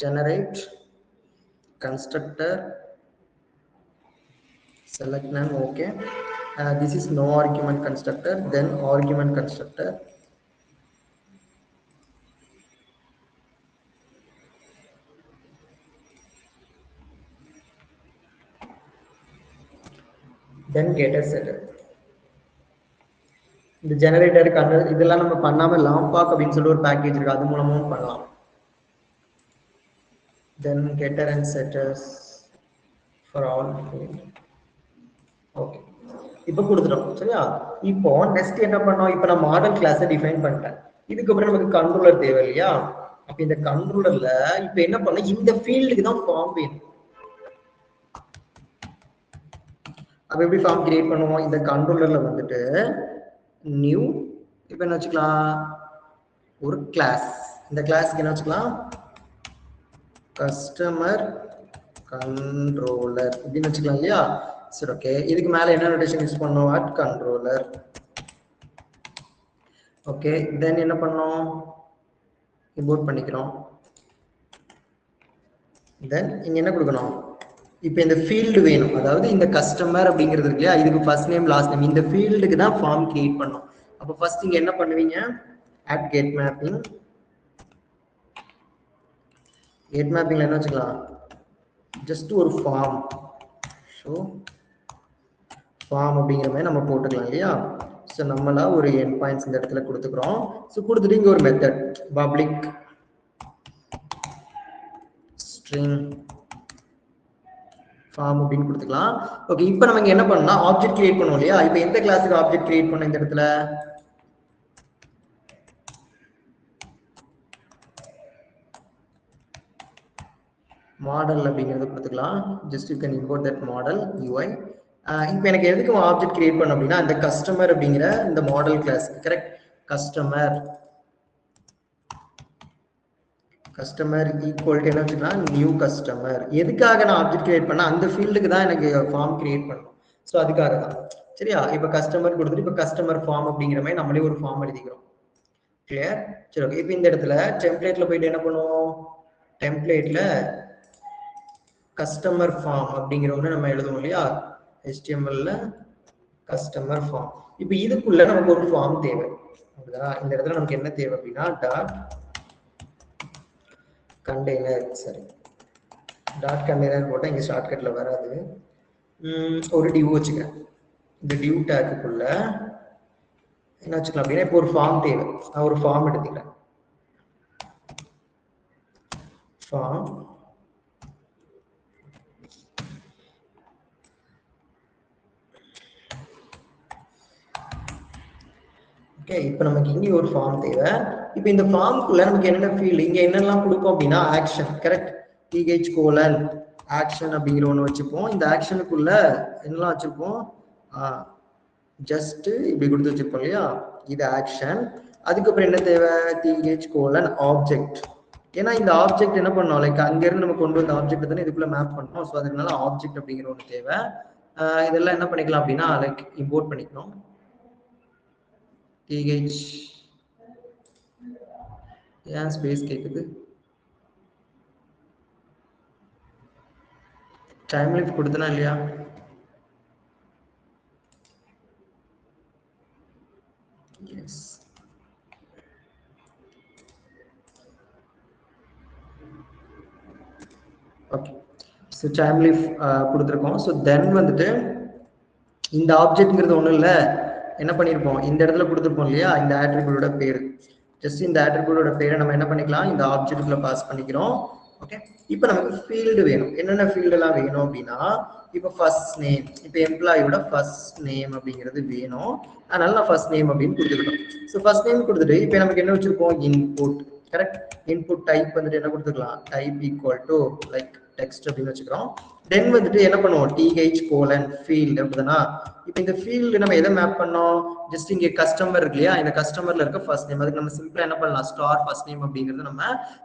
Generate constructor select none. Okay, this is no argument constructor, then argument constructor. Then getter setter. இந்த ஜெனரேட்டருக்கு இதெல்லாம் நம்ம பண்ணாம லாம்பாக் அப்படின்னு சொல்லி ஒரு பேக்கேஜ் இருக்கு, அது மூலமும் பண்ணலாம். Then getter and setters for all field. Okay, இப்போ கொடுத்துட்டோம். சரியா, இப்போ நெக்ஸ்ட் என்ன பண்ணோம், இப்போ நான் மாடல் கிளாஸை டிஃபைன் பண்ணிட்டேன். இதுக்கப்புறம் நமக்கு கண்ட்ரோலர் தேவை இல்லையா. அப்ப இந்த கண்ட்ரோலர்ல இப்போ என்ன பண்ண, இந்த ஃபீல்டுக்கு தான் ஃபார்ம் வேணும். அப்ப எப்படி ஃபார்ம் கிரியேட் பண்ணுவோம், இந்த கண்ட்ரோலர்ல வந்துட்டு நியூ, இப்போ என்ன வச்சுக்கலாம், ஒரு கிளாஸ். இந்த கிளாஸ்க்கு என்ன வச்சுக்கலாம், கஸ்டமர் கண்ட்ரோலர் இப்படின்னு வச்சுக்கலாம் இல்லையா? சரி ஓகே, இதுக்கு மேல என்ன நோட்டேஷன் யூஸ் பண்ணோம்? At controller. ஓகே, தென் என்ன பண்ணோம்? இம்போர்ட் பண்ணிக்கிறோம். தென் இங்க என்ன கொடுக்கணும்? இப்போ இந்த ஃபீல்டு வேணும், அதாவது இந்த கஸ்டமர் அப்படிங்கிறது இருக்கு இல்லையா, இதுக்கு ஃபர்ஸ்ட் நேம் லாஸ்ட் நேம், இந்த ஃபீல்டுக்கு தான் ஃபார்ம் கிரியேட் பண்ணோம். அப்போ ஃபர்ஸ்ட் இங்க என்ன பண்ணுவீங்க? At get mapping. கெட் மேப்பிங்ல என்ன வச்சுக்கலாம்? ஜஸ்ட் ஒரு ஃபார்ம். ஸோ ஃபார்ம் அப்படிங்கிற மாதிரி நம்ம போட்டுக்கலாம் இல்லையா? ஸோ நம்மளா ஒரு எண்ட் பாயிண்ட்ஸ் இந்த இடத்துல கொடுத்துக்கிறோம். ஸோ கொடுத்துட்டு இங்கே ஒரு மெத்தட் பப்ளிக் ஸ்ட்ரிங் ஃபார்ம் அப்படின்னு கொடுத்துக்கலாம். ஓகே, இப்போ நம்ம இங்க என்ன பண்ணோம்னா ஆப்ஜெக்ட் கிரியேட் பண்ணுவோம் இல்லையா? இப்போ எந்த கிளாஸுக்கு ஆப்ஜெக்ட் கிரியேட் பண்ண இந்த இடத்துல? மாடல் அப்படிங்கிறது கொடுத்துக்கலாம். Just you can import that model UI. இப்போ எனக்கு எதுக்கு ஆப்ஜெக்ட் கிரியேட் பண்ண அப்படின்னா இந்த கஸ்டமர் அப்படிங்கிற இந்த மாடல் கிளாஸ்க்கு, கரெக்ட்? கஸ்டமர் ஈக்குவல் டு என்ன வச்சுக்கலாம்? New customer. எதுக்காக நான் ஆப்ஜெக்ட் கிரியேட் பண்ணா? அந்த ஃபீல்டுக்கு தான் எனக்கு ஃபார்ம் கிரியேட் பண்ணணும். ஸோ அதுக்காக தான். சரியா? இப்போ கஸ்டமர் கொடுத்துட்டு இப்போ கஸ்டமர் ஃபார்ம் அப்படிங்கிற மாதிரி நம்மளே ஒரு ஃபார்ம் எழுதிக்கிறோம். கிளியர்? சரி ஓகே, இப்போ இந்த இடத்துல டெம்ப்ளேட்ல போயிட்டு என்ன பண்ணுவோம்? டெம்ப்ளேட்ல கஸ்டமர் ஃபார்ம் அப்படிங்கிற ஒன்று நம்ம எழுதுவோம் இல்லையா? HTML-ல கஸ்டமர் ஃபார்ம். இப்போ இதுக்குள்ள நமக்கு ஒரு ஃபார்ம் தேவை. இந்த இடத்துல நமக்கு என்ன தேவை அப்படின்னா டாட் கண்டெய்னர். சரி, டாட் கண்டெய்னர் போட்டால் இங்கே ஷார்ட்கட்ல வராது. ஒரு டிவ் வச்சுக்கிறேன். இந்த டிவ் டேக்குக்குள்ள என்ன வச்சுக்கலாம் அப்படின்னா இப்போ ஒரு ஃபார்ம் தேவை. நான் ஒரு ஃபார்ம் எடுத்துக்கிறேன். ஃபார்ம் ஓகே, இப்போ நமக்கு இங்கே ஒரு ஃபார்ம் தேவை. இப்போ இந்த ஃபார்முக்குள்ள நமக்கு என்னென்ன ஃபீல்டு இங்கே என்னெல்லாம் கொடுப்போம் அப்படின்னா action, correct? TH colon action அப்படிங்கிற ஒன்று வச்சுப்போம். இந்த ஆக்ஷனுக்குள்ள என்னெல்லாம் வச்சுப்போம்? ஜஸ்ட் இப்படி கொடுத்து வச்சிருப்போம் இல்லையா? இது ஆக்ஷன். அதுக்கப்புறம் என்ன தேவை? TH colon object. ஏன்னா இந்த ஆப்ஜெக்ட் என்ன பண்ணோம்? லைக் அங்கேருந்து நம்ம கொண்டு வந்த ஆப்ஜெக்ட் தானே இதுக்குள்ள மேப் பண்ணோம். ஸோ அதுக்குனால ஆப்ஜெக்ட் அப்படிங்கிற ஒன்று தேவை. இதெல்லாம் என்ன பண்ணிக்கலாம் அப்படின்னா லைக் இம்போர்ட் பண்ணிக்கணும். TH ஏன் ஸ்பேஸ் கேக்குது? டைம் லிஃப்ட் கொடுத்தனா இல்லையா? Yes. Okay, so Thymeleaf கொடுத்துருக்கோம். ஸோ தென் வந்துட்டு இந்த ஆப்ஜெக்ட்ங்கிறது ஒன்றும் இல்லை, என்ன பண்ணியிருப்போம்? இந்த இடத்துல கொடுத்துருப்போம் இல்லையா? இந்த ஆட்ரிபியூட்டோட பேர். ஜஸ்ட் இந்த ஆட்ரிபியூட்டோட பேரை நம்ம என்ன பண்ணிக்கலாம்? இந்த ஆப்ஜெக்ட்குள்ள பாஸ் பண்ணிக்கிறோம். ஓகே, இப்போ நமக்கு ஃபீல்டு வேணும். என்னென்ன ஃபீல்டெல்லாம் வேணும் அப்படின்னா இப்போ ஃபர்ஸ்ட் நேம், இப்போ எம்ப்ளாயோட ஃபர்ஸ்ட் நேம் அப்படிங்கிறது வேணும். அதனால நான் ஃபர்ஸ்ட் நேம் அப்படின்னு கொடுத்துக்கிட்டோம். ஸோ ஃபர்ஸ்ட் நேம் கொடுத்துட்டு இப்போ நமக்கு என்ன வச்சிருப்போம்? Input, correct? இன்புட் டைப் வந்துட்டு என்ன கொடுத்துக்கலாம்? Type equal to like text அப்படின்னு வச்சுக்கிறோம். தென் வந்துட்டு என்ன பண்ணுவோம்? TH கோலன் ஃபீல்டு அப்படிதானா? இப்போ இந்த ஃபீல்டு நம்ம எதை மேப் பண்ணோம்? ஜஸ்ட் இங்கே கஸ்டமர் இருக்கு இல்லையா? இந்த கஸ்டமர்ல இருக்க ஃபர்ஸ்ட் நேம், அதுக்கு நம்ம சிம்பிளா என்ன பண்ணலாம்? ஸ்டார் ஃபர்ஸ்ட் நேம் அப்படிங்கிறது நம்ம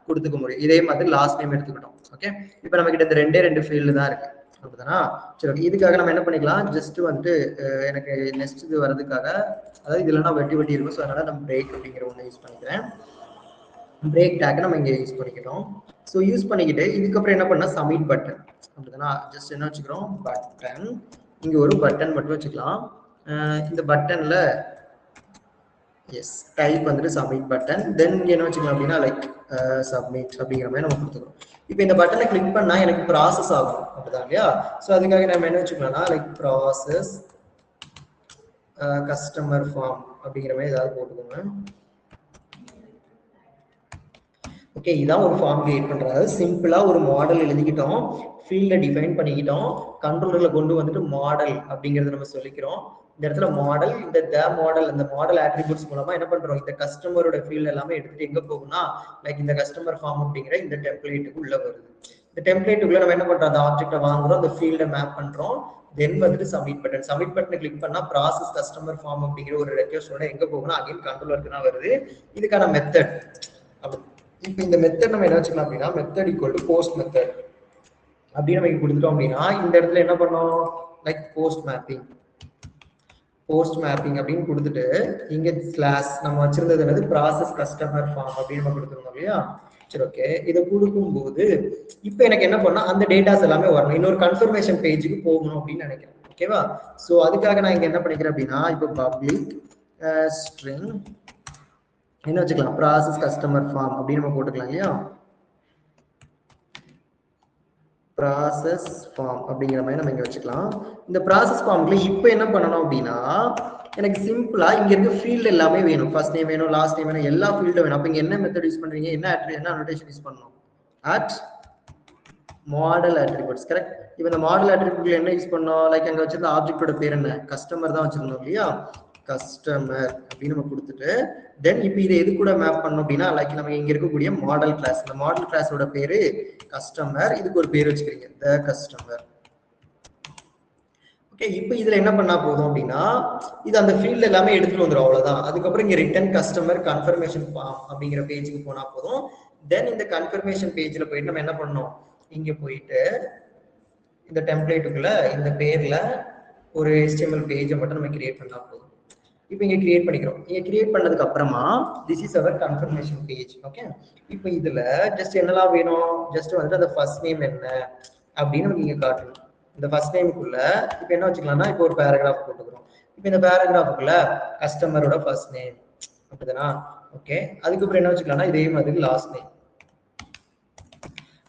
கொடுத்துக்க முடியும். இதே மாதிரி லாஸ்ட் நேம் எடுத்துக்கிட்டோம். ஓகே, இப்போ நம்ம கிட்ட இந்த ரெண்டு ஃபீல்டு தான் இருக்கு அப்படிதானா? சரி ஓகே, இதுக்காக நம்ம என்ன பண்ணிக்கலாம்? ஜஸ்ட் வந்துட்டு எனக்கு நெக்ஸ்ட் இது வர்றதுக்காக, அதாவது இதுல நான் வெட்டி இருக்கும். ஸோ அதனால நம்ம பிரேக் அப்படிங்கிற ஒன்று யூஸ் பண்ணிக்கிறேன். பிரேக் டேக் நம்ம இங்கே யூஸ் பண்ணிக்கிறோம். ஸோ யூஸ் பண்ணிக்கிட்டு இதுக்கப்புறம் என்ன பண்ணா சப்மிட் பட்டன் அப்படிதானா? ஜஸ்ட் என்ன வச்சுக்கிறோம்? பட்டன். இங்க ஒரு பட்டன் மட்டும் வச்சுக்கலாம். இந்த பட்டன்ல எஸ் டைப் வந்துட்டு சப்மிட் பட்டன். தென் இங்க என்ன வச்சுக்கலாம் அப்படின்னா லைக் சப்மிட் அப்படிங்கிற மாதிரி நம்ம கொடுத்துக்கிறோம். இப்போ இந்த பட்டனை கிளிக் பண்ணா எனக்கு ப்ராசஸ் ஆகும் அப்படிதான் இல்லையா? ஸோ அதுக்காக நம்ம என்ன வச்சுக்கலாம்னா லைக் ப்ராசஸ் கஸ்டமர் ஃபார்ம் அப்படிங்கிற மாதிரி ஏதாவது போட்டுக்கோங்க. ஓகே, இதான் ஒரு ஃபார்ம் கிரியேட் பண்றது. சிம்பிளா ஒரு மாடல் எழுதிக்கிட்டோம், ஃபீல்டை டிஃபைன் பண்ணிக்கிட்டோம், கண்ட்ரோலர்ல கொண்டு வந்துட்டு மாடல் அப்படிங்கறத நம்ம சொல்லிக்கிறோம். இந்த இடத்துல மாடல், இந்த மாடல், அந்த மாடல் ஆட்ரிபியூட்ஸ் மூலமா என்ன பண்றோம்? இந்த கஸ்டமரோட ஃபீல்ட் எல்லாமே எடுத்துட்டு எங்க போகும்னா லைக் இந்த கஸ்டமர் ஃபார்ம் அப்படிங்கிற இந்த டெம்ப்ளேட்டுக்கு உள்ள வருது. இந்த டெம்ப்ளேட்டுக்குள்ள நம்ம என்ன பண்றோம்? அந்த ஆப்ஜெக்ட்டை வாங்குறோம், அந்த ஃபீல்டை மேப் பண்றோம். தென் வந்துட்டு சப்மிட் பட்டன். சப்மிட் பட்டனை கிளிக் பண்ணா ப்ராசஸ் கஸ்டமர் ஃபார்ம் அப்படிங்கிற ஒரு ரெக்வெஸ்டோட எங்க போகும்னா அகைன் கண்ட்ரோலருக்கு தான் வருது. இதுக்கான மெத்தட். இப்போ இந்த மெத்தட் நம்ம என்ன வச்சுக்கலாம் அப்படின்னா method equal to post method. அப்படின்னு நம்ம கொடுத்துட்டோம் அப்படின்னா இந்த இடத்துல என்ன பண்ணோம், லைக் போஸ்ட் மேப்பிங் அப்படின்னு கொடுத்துட்டு இங்க ஸ்லாஷ் நம்ம வச்சிருந்தது என்னது ப்ராசஸ் கஸ்டமர் ஃபார்ம் அப்படின்னு நம்ம கொடுத்துருந்தோம் இல்லையா. சரி ஓகே, இதை கொடுக்கும்போது இப்போ எனக்கு என்ன பண்ணா அந்த டேட்டாஸ் எல்லாமே வரணும், இன்னொரு கன்ஃபர்மேஷன் பேஜுக்கு போகணும் அப்படின்னு நினைக்கிறேன். ஓகேவா, ஸோ அதுக்காக நான் இங்க என்ன பண்ணிக்கிறேன் அப்படின்னா இப்போ பப்ளிக் ஸ்ட்ரிங் என்ன வச்சுக்கலாம், ப்ராசஸ் கஸ்டமர் ஃபார்ம் அப்படின்னு நம்ம போட்டுக்கலாம் இல்லையா. ப்ராசஸ் ஃபார்ம் அப்படிங்கிற மாதிரி நம்ம இங்க வச்சுக்கலாம். இந்த ப்ராசஸ் ஃபார்ம்ல இப்போ என்ன பண்ணணும் அப்படின்னா எனக்கு சிம்பிளா இங்க இருக்க ஃபீல்டு எல்லாமே வேணும், ஃபர்ஸ்ட் நேம் வேணும், லாஸ்ட் நேம் வேணும், எல்லா ஃபீல்டும் வேணும். அப்ப இங்க என்ன மெத்தட் யூஸ் பண்றீங்க, என்ன அனோடேஷன் யூஸ் பண்ணணும், அட் மாடல் அட்ரிபியூட்ஸ். கரெக்ட். இப்போ இந்த மாடல் அட்ரிபியூட்ல என்ன யூஸ் பண்ணோம், லைக் அங்க வச்சிருந்த ஆப்ஜெக்டோட பேர் என்ன, கஸ்டமர் தான் வச்சிருந்தோம் இல்லையா. கஸ்டமர் அப்படின்னு நம்ம கொடுத்துட்டு தென் இப்போ இதை எது கூட மேப் பண்ணோம் அப்படின்னா லைக் நம்ம இங்க இருக்கக்கூடிய மாடல் கிளாஸ், இந்த மாடல் கிளாஸோட பேரு கஸ்டமர், இதுக்கு ஒரு பேர் வச்சுக்கிறீங்க த கஸ்டமர். ஓகே, இப்போ இதுல என்ன பண்ணா போதும் அப்படின்னா இது அந்த ஃபீல்ட் எல்லாமே எடுத்துட்டு வந்துடும், அவ்வளவுதான். அதுக்கப்புறம் இங்க ரிட்டர்ன் கஸ்டமர் கன்ஃபர்மேஷன் ஃபார்ம் அப்படிங்கிற பேஜுக்கு போனா போதும். தென் இந்த கன்ஃபர்மேஷன் பேஜ்ல போயிட்டு நம்ம என்ன பண்ணணும், இங்க போயிட்டு இந்த டெம்ப்ளேட்டுக்குள்ள இந்த பேர்ல ஒரு HTML பேஜை மட்டும் நம்ம கிரியேட் பண்ணா போதும். இப்போ இங்க கிரியேட் பண்ணிக்கிறோம். இங்க கிரியேட் பண்ணதுக்கு அப்புறமா this is our confirmation page. Okay, இப்போ இதுல ஜஸ்ட் என்னெல்லாம் வேணும், ஜஸ்ட் வந்துட்டு அந்த ஃபர்ஸ்ட் நேம் என்ன அப்படின்னு நமக்கு இங்க காட்டணும். இந்த ஃபர்ஸ்ட் நேமுக்குள்ள இப்போ என்ன வச்சுக்கலாம்னா இப்போ ஒரு பேராகிராஃப் போட்டுக்கிறோம். இப்போ இந்த பேராகிராஃபுக்குள்ள கஸ்டமரோட ஃபர்ஸ்ட் நேம் அப்படிதானா. ஓகே, அதுக்கப்புறம் என்ன வச்சுக்கலாம்னா இதே மாதிரி லாஸ்ட் நேம்,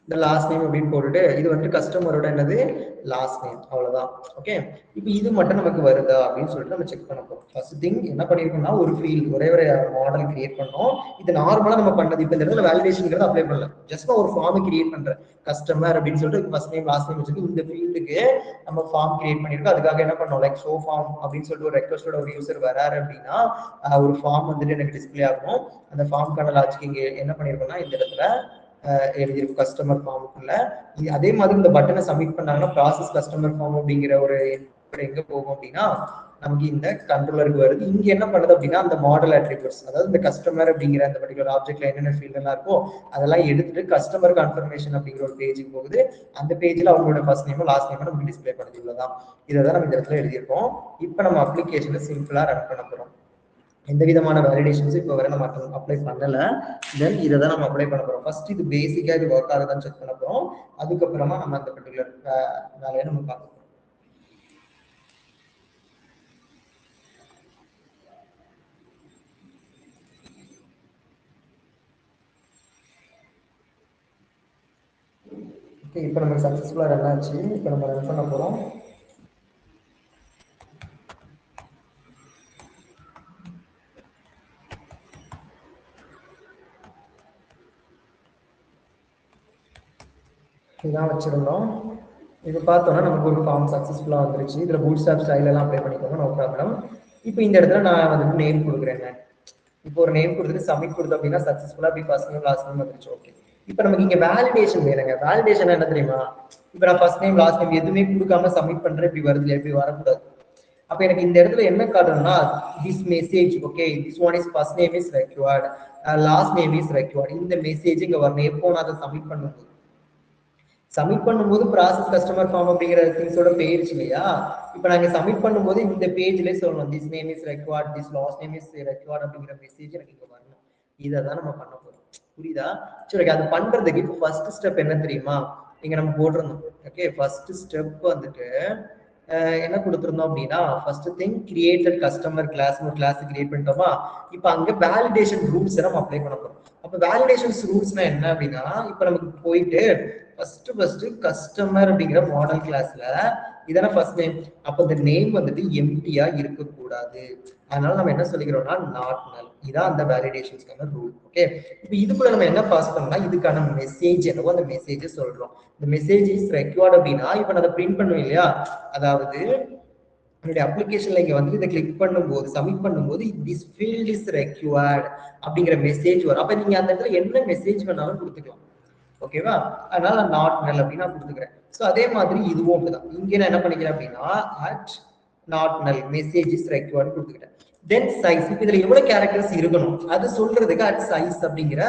இந்த லாஸ்ட் நேம் அப்படின்னு போட்டுட்டு இது வந்து கஸ்டமரோட என்னது லாஸ்ட் நேம், அவ்வளவுதான். ஓகே, இப்போ இது மட்டும் நமக்கு வருதா அப்படின்னு சொல்லிட்டு நம்ம செக் பண்ண போறோம். ஃபர்ஸ்ட் திங் என்ன பண்ணிருக்கோம்னா ஒரு ஃபீல்ட் ஒரே ஒரு மாடல் கிரியேட் பண்ணோம். இது நார்மலா நம்ம பண்ணது. இப்போ இந்த இடத்துல வேலிடேஷன்ங்கிறது அப்ளை பண்ணல, ஜஸ்ட் ஒரு ஃபார்ம் கிரியேட் பண்றேன் கஸ்டமர் அப்படின்னு சொல்லிட்டு ஃபர்ஸ்ட் நேம் லாஸ்ட் நேம் வச்சுட்டு இந்த ஃபீல்டுக்கு நம்ம ஃபார்ம் கிரியேட் பண்ணிருக்கோம். அதுக்காக என்ன பண்ணோம், லைக் ஷோ ஃபார்ம் அப்படின்னு சொல்லிட்டு ஒரு ரெக்வஸ்டோட ஒரு யூசர் வராரு அப்படின்னா ஒரு ஃபார்ம் வந்துட்டு எனக்கு டிஸ்பிளே ஆகும். அந்த ஃபார்முக்கான லாஜிக் இங்க என்ன பண்ணிருக்கோம்னா இந்த இடத்துல எழுதியிருக்கும் கஸ்டமர் ஃபார்முக்குள்ள. அதே மாதிரி இந்த பட்டனை சப்மிட் பண்ணாங்கன்னா ப்ராசஸ் கஸ்டமர் ஃபார்ம் அப்படிங்கிற ஒரு எங்க போகும் அப்படின்னா நமக்கு இந்த கண்ட்ரோலருக்கு வருது. இங்க என்ன பண்ணுது அப்படின்னா அந்த மாடல் அட்ரிபியூட்ஸ், அதாவது இந்த கஸ்டமர் அப்படிங்கிற அந்த பர்டிகுலர் ஆப்ஜெக்ட்ல என்னென்ன ஃபீல்ட் எல்லாம் இருக்கோ அதெல்லாம் எடுத்துட்டு கஸ்டமர் கன்ஃபர்மேஷன் அப்படிங்கிற ஒரு பேஜுக்கு போகுது. அந்த பேஜ்ல அவங்களோட ஃபர்ஸ்ட் நேம் லாஸ்ட் நேம் நமக்கு டிஸ்பிளே பண்ணுது. இவ்வளவுதான், இதை தான் நம்ம இந்த இடத்துல எழுதியிருக்கோம். இப்போ நம்ம அப்ளிகேஷனை சிம்பிளா ரன் பண்ண போறோம். எந்த விதமான வேலிடேஷன்ஸ் இப்போ வரை நம்ம அப்ளை பண்ணல. தென் இதை தான் நம்ம அப்ளை பண்ண போறோம். ஃபர்ஸ்ட் இது பேசிக்கா இது ஒர்க் ஆகுதான்னு செக் பண்ண போறோம். அதுக்கப்புறமா நம்ம அந்த பர்டிகுலர் வேலையை நம்ம பார்க்க போறோம். ஓகே, இப்போ நமக்கு சக்ஸஸ்ஃபுல்லா ரன் ஆச்சு. இப்போ நம்ம ரன் பண்ண போறோம். இதான் வச்சிருந்தோம். இது பார்த்தோம்னா நமக்கு ஒரு ஃபார்ம் சக்ஸஸ்ஃபுல்லா வந்துருச்சு. இதுல பூட்ஸ்ட்ராப் ஸ்டைல் எல்லாம் அப்ளை பண்ணிக்கோங்க, நோ ப்ராப்ளம். இப்போ இந்த இடத்துல நான் வந்துட்டு நேம் கொடுக்குறேன். இப்போ ஒரு நேம் கொடுத்துட்டு சப்மிட் கொடுத்தோம் அப்படின்னா சக்ஸஸ்ஃபுல்லா அப்படி ஃபர்ஸ்ட் நேம் லாஸ்ட் நேம் வந்துருச்சு. ஓகே, இப்போ நமக்கு இங்க வேலிடேஷன் வேணுங்க. வேலிடேஷன் என்ன தெரியுமா, இப்போ நான் ஃபர்ஸ்ட் நேம் லாஸ்ட் நேம் எதுவுமே கொடுக்காம சப்மிட் பண்றேன், இப்படி வருது இல்லையா, இப்படி வரக்கூடாது. அப்ப எனக்கு இந்த இடத்துல என்ன காட்டணும்னா this message, okay this one is first name is required, last name is required, இந்த மெசேஜ் இங்க வரணும். எப்போ நான் அதை சப்மிட் பண்ணும்போது ப்ராசஸ் கஸ்டமர் ஃபார்ம் அப்படிங்கிற திங்ஸோட பேஜ் இல்லையா. இப்போ நாங்க சப்மிட் பண்ணும்போது இந்த பேஜ்ல சொல்லணும் this name is required, this last name is required அப்படிங்கிற மெசேஜ் எனக்கு இங்க வரணும். இதை தான் நம்ம பண்ண போறோம். புரியுதா? சரி, அது பண்றதுக்கு இப்போ ஃபர்ஸ்ட் ஸ்டெப் என்ன தெரியுமா, இங்க நம்ம போட்டிருந்தோம். ஓகே, ஃபர்ஸ்ட் ஸ்டெப் வந்துட்டு என்ன கொடுத்துருந்தோம் அப்படின்னா first thing created customer class, ஒரு கிளாஸ் கிரியேட் பண்ணிட்டோமா. இப்போ அங்க வேலிடேஷன் ரூல்ஸ் நம்ம அப்ளை பண்ண போறோம். அப்ப வேலிடேஷன் ரூல்ஸ்னா என்ன அப்படின்னா இப்போ நமக்கு போயிட்டு ஃபர்ஸ்ட் கஸ்டமர் அப்படிங்கிற மாடல் கிளாஸ்ல இதான ஃபர்ஸ்ட் நேம். அப்ப இந்த நேம் வந்துட்டு எம்டியா இருக்கக்கூடாது. அதனால நம்ம என்ன சொல்லிக்கிறோம்னா நாட் நல். இதான் அந்த வேலிடேஷன்ஸ்க்கான ரூல். ஓகே, இப்போ இதுக்குள்ள நம்ம என்ன பாஸ் பண்ணோம்னா இதுக்கான மெசேஜ் என்னவோ அந்த மெசேஜ் சொல்றோம். இந்த மெசேஜ் இஸ் ரெக்வயர்ட் அப்படின்னா இப்போ நான் அதை பிரிண்ட் பண்ணுவேன் இல்லையா, அதாவது என்னுடைய அப்ளிகேஷன்ல இங்க வந்து இதை கிளிக் பண்ணும்போது சப்மிட் பண்ணும்போது திஸ் ஃபீல்ட் இஸ் ரெக்வயர்ட் அப்படிங்கிற மெசேஜ் வரும். அப்ப நீங்க அந்த இடத்துல என்ன மெசேஜ் வேணாலும் கொடுத்துக்கலாம். ஓகேவா, அதனால நாட் நல் அப்படின்னு நான் கொடுத்துக்கிறேன். ஸோ அதே மாதிரி இதுவும் அப்படிதான். இங்க நான் என்ன பண்ணிக்கிறேன் அப்படின்னா at not null message is required கொடுத்துக்கிட்டேன். தென் சைஸ், இப்போ இதுல எவ்வளவு கேரக்டர்ஸ் இருக்கணும் அது சொல்றதுக்கு அட் சைஸ் அப்படிங்கிற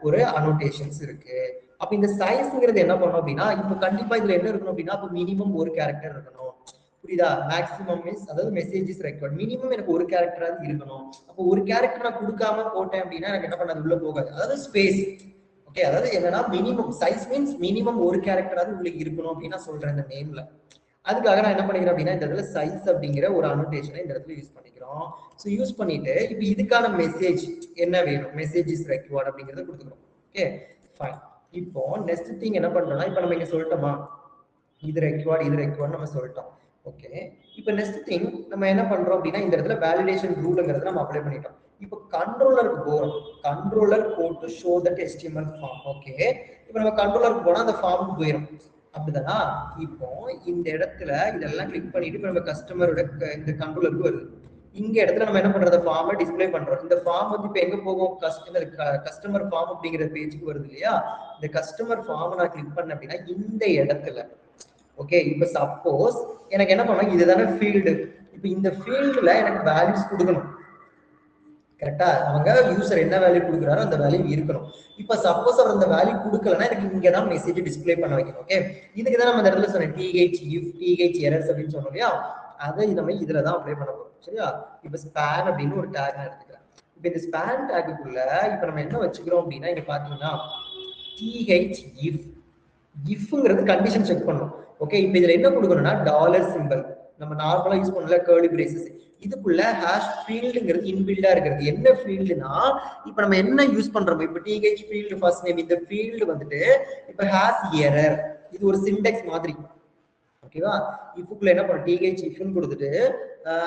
ஒரு அனோட்டேஷன்ஸ் இருக்கு. அப்ப இந்த சைஸ்ங்கிறது என்ன பண்ணும் அப்படின்னா, இப்ப கண்டிப்பா இதுல என்ன இருக்கணும் அப்படின்னா, அப்ப மினிமம் ஒரு கேரக்டர் இருக்கணும். புரியுதா? மேக்ஸிமம் மீன்ஸ் அதாவது மெசேஜ் இஸ் ரெக்வயர்ட். மினிமம் எனக்கு ஒரு கேரக்டராவது இருக்கணும். அப்போ ஒரு கேரக்டர் நான் கொடுக்காம போட்டேன் அப்படின்னா எனக்கு என்ன பண்ணாது, உள்ள போகாது. அதாவது ஸ்பேஸ். ஓகே, அதாவது என்னன்னா மினிமம் சைஸ் மீன்ஸ் மினிமம் ஒரு கேரக்டராவது உங்களுக்கு இருக்கணும் அப்படின்னு நான் சொல்றேன் இந்த நேம்ல. அதுக்காக நான் என்ன பண்ணிக்கிறேன் அப்படின்னா, இந்த இடத்துல சைஸ் அப்படிங்கிற ஒரு அனோட்டேஷனை இந்த இடத்துல யூஸ் பண்ணிக்கிறோம். ஸோ யூஸ் பண்ணிட்டு இப்போ இதுக்கான மெசேஜ் என்ன வேணும், மெசேஜ் இஸ் ரெக்வயர்ட் அப்படிங்கிறத கொடுத்துக்கிறோம். Okay fine. இப்போ நெக்ஸ்ட் திங் என்ன பண்றோம்னா, இப்போ நம்ம இங்க சொல்லிட்டோமா இது ரெக்வயர்ட் நம்ம சொல்லிட்டோம். ஓகே, இப்போ நெக்ஸ்ட் திங் நம்ம என்ன பண்றோம் அப்படின்னா, இந்த இடத்துல வேலிடேஷன் ரூல்ங்கிறத நம்ம அப்ளை பண்ணிட்டோம். இப்போ கண்ட்ரோலருக்கு போறோம். Controller go to show that HTML form. Okay, இப்போ நம்ம கண்ட்ரோலருக்கு போனா அந்த ஃபார்முக்கு போயிடும். அப்படிதானா? இப்போ இந்த இடத்துல இதெல்லாம் கிளிக் பண்ணிட்டு இப்போ நம்ம கஸ்டமரோட இந்த கண்ட்ரோலருக்கு வருது. இங்க இடத்துல நம்ம என்ன பண்றது, ஃபார்மை டிஸ்ப்ளே பண்றோம். இந்த ஃபார்ம் வந்து இப்போ எங்க போகும், கஸ்டமர் ஃபார்ம் அப்படிங்கிற பேஜுக்கு வருது இல்லையா? இந்த கஸ்டமர் ஃபார்ம் நான் கிளிக் பண்ணேன் அப்படின்னா இந்த இடத்துல ஓகே, இப்போ சப்போஸ் எனக்கு என்ன பண்ணணும், இதுதானே ஃபீல்டு. இப்போ இந்த ஃபீல்டுல எனக்கு வேல்யூஸ் கொடுக்கணும். கரெக்டா? அவங்க யூசர் என்ன வேல்யூ கொடுக்குறாரோ அந்த வேல்யூ இருக்கணும். இப்போ சப்போஸ் அவர் அந்த வேல்யூ கொடுக்கலன்னா எனக்கு இங்க தான் மெசேஜ் டிஸ்ப்ளே பண்ண வைக்கணும். ஓகே, இதுக்கு தான் நம்ம இந்த இடத்துல சொன்னேன் TH errors அப்படின்னு சொன்னோம் இல்லையா? அதை நம்ம இதுல தான் அப்ளை பண்ண போறோம். சரியா? இப்போ ஸ்பேன் அப்படின்னு ஒரு டேக் நான் எடுத்துக்கிறேன். இப்போ இந்த ஸ்பேன் டேக்குள்ள இப்போ நம்ம என்ன வச்சுக்கிறோம் அப்படின்னா, இங்க பாத்தீங்கன்னா ifங்கிறது கண்டிஷன் செக் பண்ணும். ஓகே, இப்போ இதுல என்ன கொடுக்கணும்னா டாலர் சிம்பிள், நம்ம நார்மலா யூஸ் பண்ணல கர்லி பிரேசஸ், இதுக்குள்ள ஹாஷ் ஃபீல்டுங்கிறது இன்பில்டா இருக்கிறது. என்ன ஃபீல்டுனா, இப்போ நம்ம என்ன யூஸ் பண்றோம், இப்போ TH ஃபீல்டு ஃபர்ஸ்ட் நேம், இந்த ஃபீல்டு வந்துட்டு இப்போ ஹாஸ் எரர், இது ஒரு சின்டெக்ஸ் மாதிரி. ஓகேவா? இஃப்க்குள்ள என்ன பண்ணணும், TH ifன்னு கொடுத்துட்டு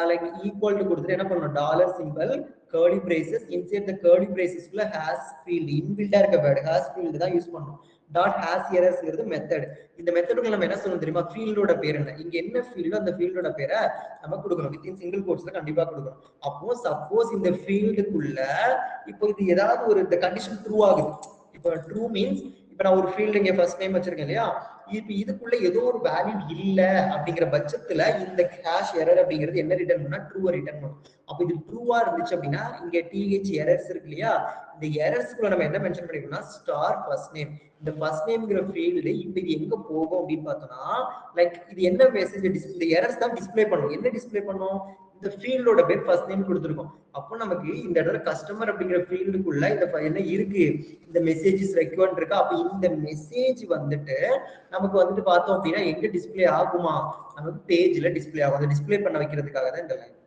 லைக் ஈக்குவல் டு கொடுத்துட்டு என்ன பண்ணணும், dollar symbol curly braces, inside the curly பிரேசஸ்க்குள்ள ஹாஸ் ஃபீல்டு இன்பில்டா இருக்க வேர்ட் ஹாஸ் ஃபீல்டு தான் யூஸ் பண்ணணும். டாட் ஹாஸ் எரர்ஸ்ங்கிறது மெத்தட். இந்த மெத்தடுக்குள்ள நம்ம என்ன சொல்லணும் தெரியுமா, ஃபீல்டோட பேர் என்ன, இங்க என்ன ஃபீல்டோ அந்த ஃபீல்டோட பேரை நம்ம கொடுக்கணும். வித்தின் சிங்கிள் கோட்ஸ்ல கண்டிப்பா கொடுக்கணும். அப்போ சப்போஸ் இந்த ஃபீல்டுக்குள்ள இப்போ இது ஏதாவது ஒரு இந்த கண்டிஷன் ட்ரூ ஆகுது. இப்போ ட்ரூ மீன்ஸ் இப்போ நான் ஒரு ஃபீல்டு இங்க ஃபர்ஸ்ட் நேம் வச்சிருக்கேன் இல்லையா, இப்போ இதுக்குள்ள ஏதோ ஒரு வேல்யூ இல்ல அப்படிங்கிற பட்சத்துல இந்த ஹாஷ் எரர் அப்படிங்கிறது என்ன ரிட்டர்ன் பண்ணா, ட்ரூவா ரிட்டர்ன் பண்ணும். அப்போ இது ட்ரூவா இருந்துச்சு அப்படின்னா இங்க TH எரர்ஸ் இருக்கு இல்லையா, இந்த எரர்ஸ்க்குள்ள நம்ம என்ன மென்ஷன் பண்ணிக்கணும்னா ஸ்டார் ஃபர்ஸ்ட் நேம். இந்த ஃபர்ஸ்ட் நேம்ங்கிற ஃபீல்டு இப்போ இது எங்க போகும் அப்படின்னு பார்த்தோம்னா, லைக் இது என்ன மெசேஜ், இந்த எரர்ஸ் தான் டிஸ்ப்ளே பண்ணும். என்ன டிஸ்ப்ளே பண்ணும், இந்த ஃபீல்டோட பேர் ஃபர்ஸ்ட் நேம் கொடுத்துருக்கோம். அப்போ நமக்கு இந்த இடத்துல கஸ்டமர் அப்படிங்கிற ஃபீல்டுக்குள்ள இந்த என்ன இருக்கு, இந்த மெசேஜஸ் ரெக்வயர்ட் இருக்கா. அப்போ இந்த மெசேஜ் வந்துட்டு நமக்கு வந்துட்டு பார்த்தோம் அப்படின்னா எங்க டிஸ்ப்ளே ஆகுமா, நமக்கு பேஜ்ல டிஸ்ப்ளே ஆகும். அதை டிஸ்ப்ளே பண்ண வைக்கிறதுக்காக தான் இந்த லைன்.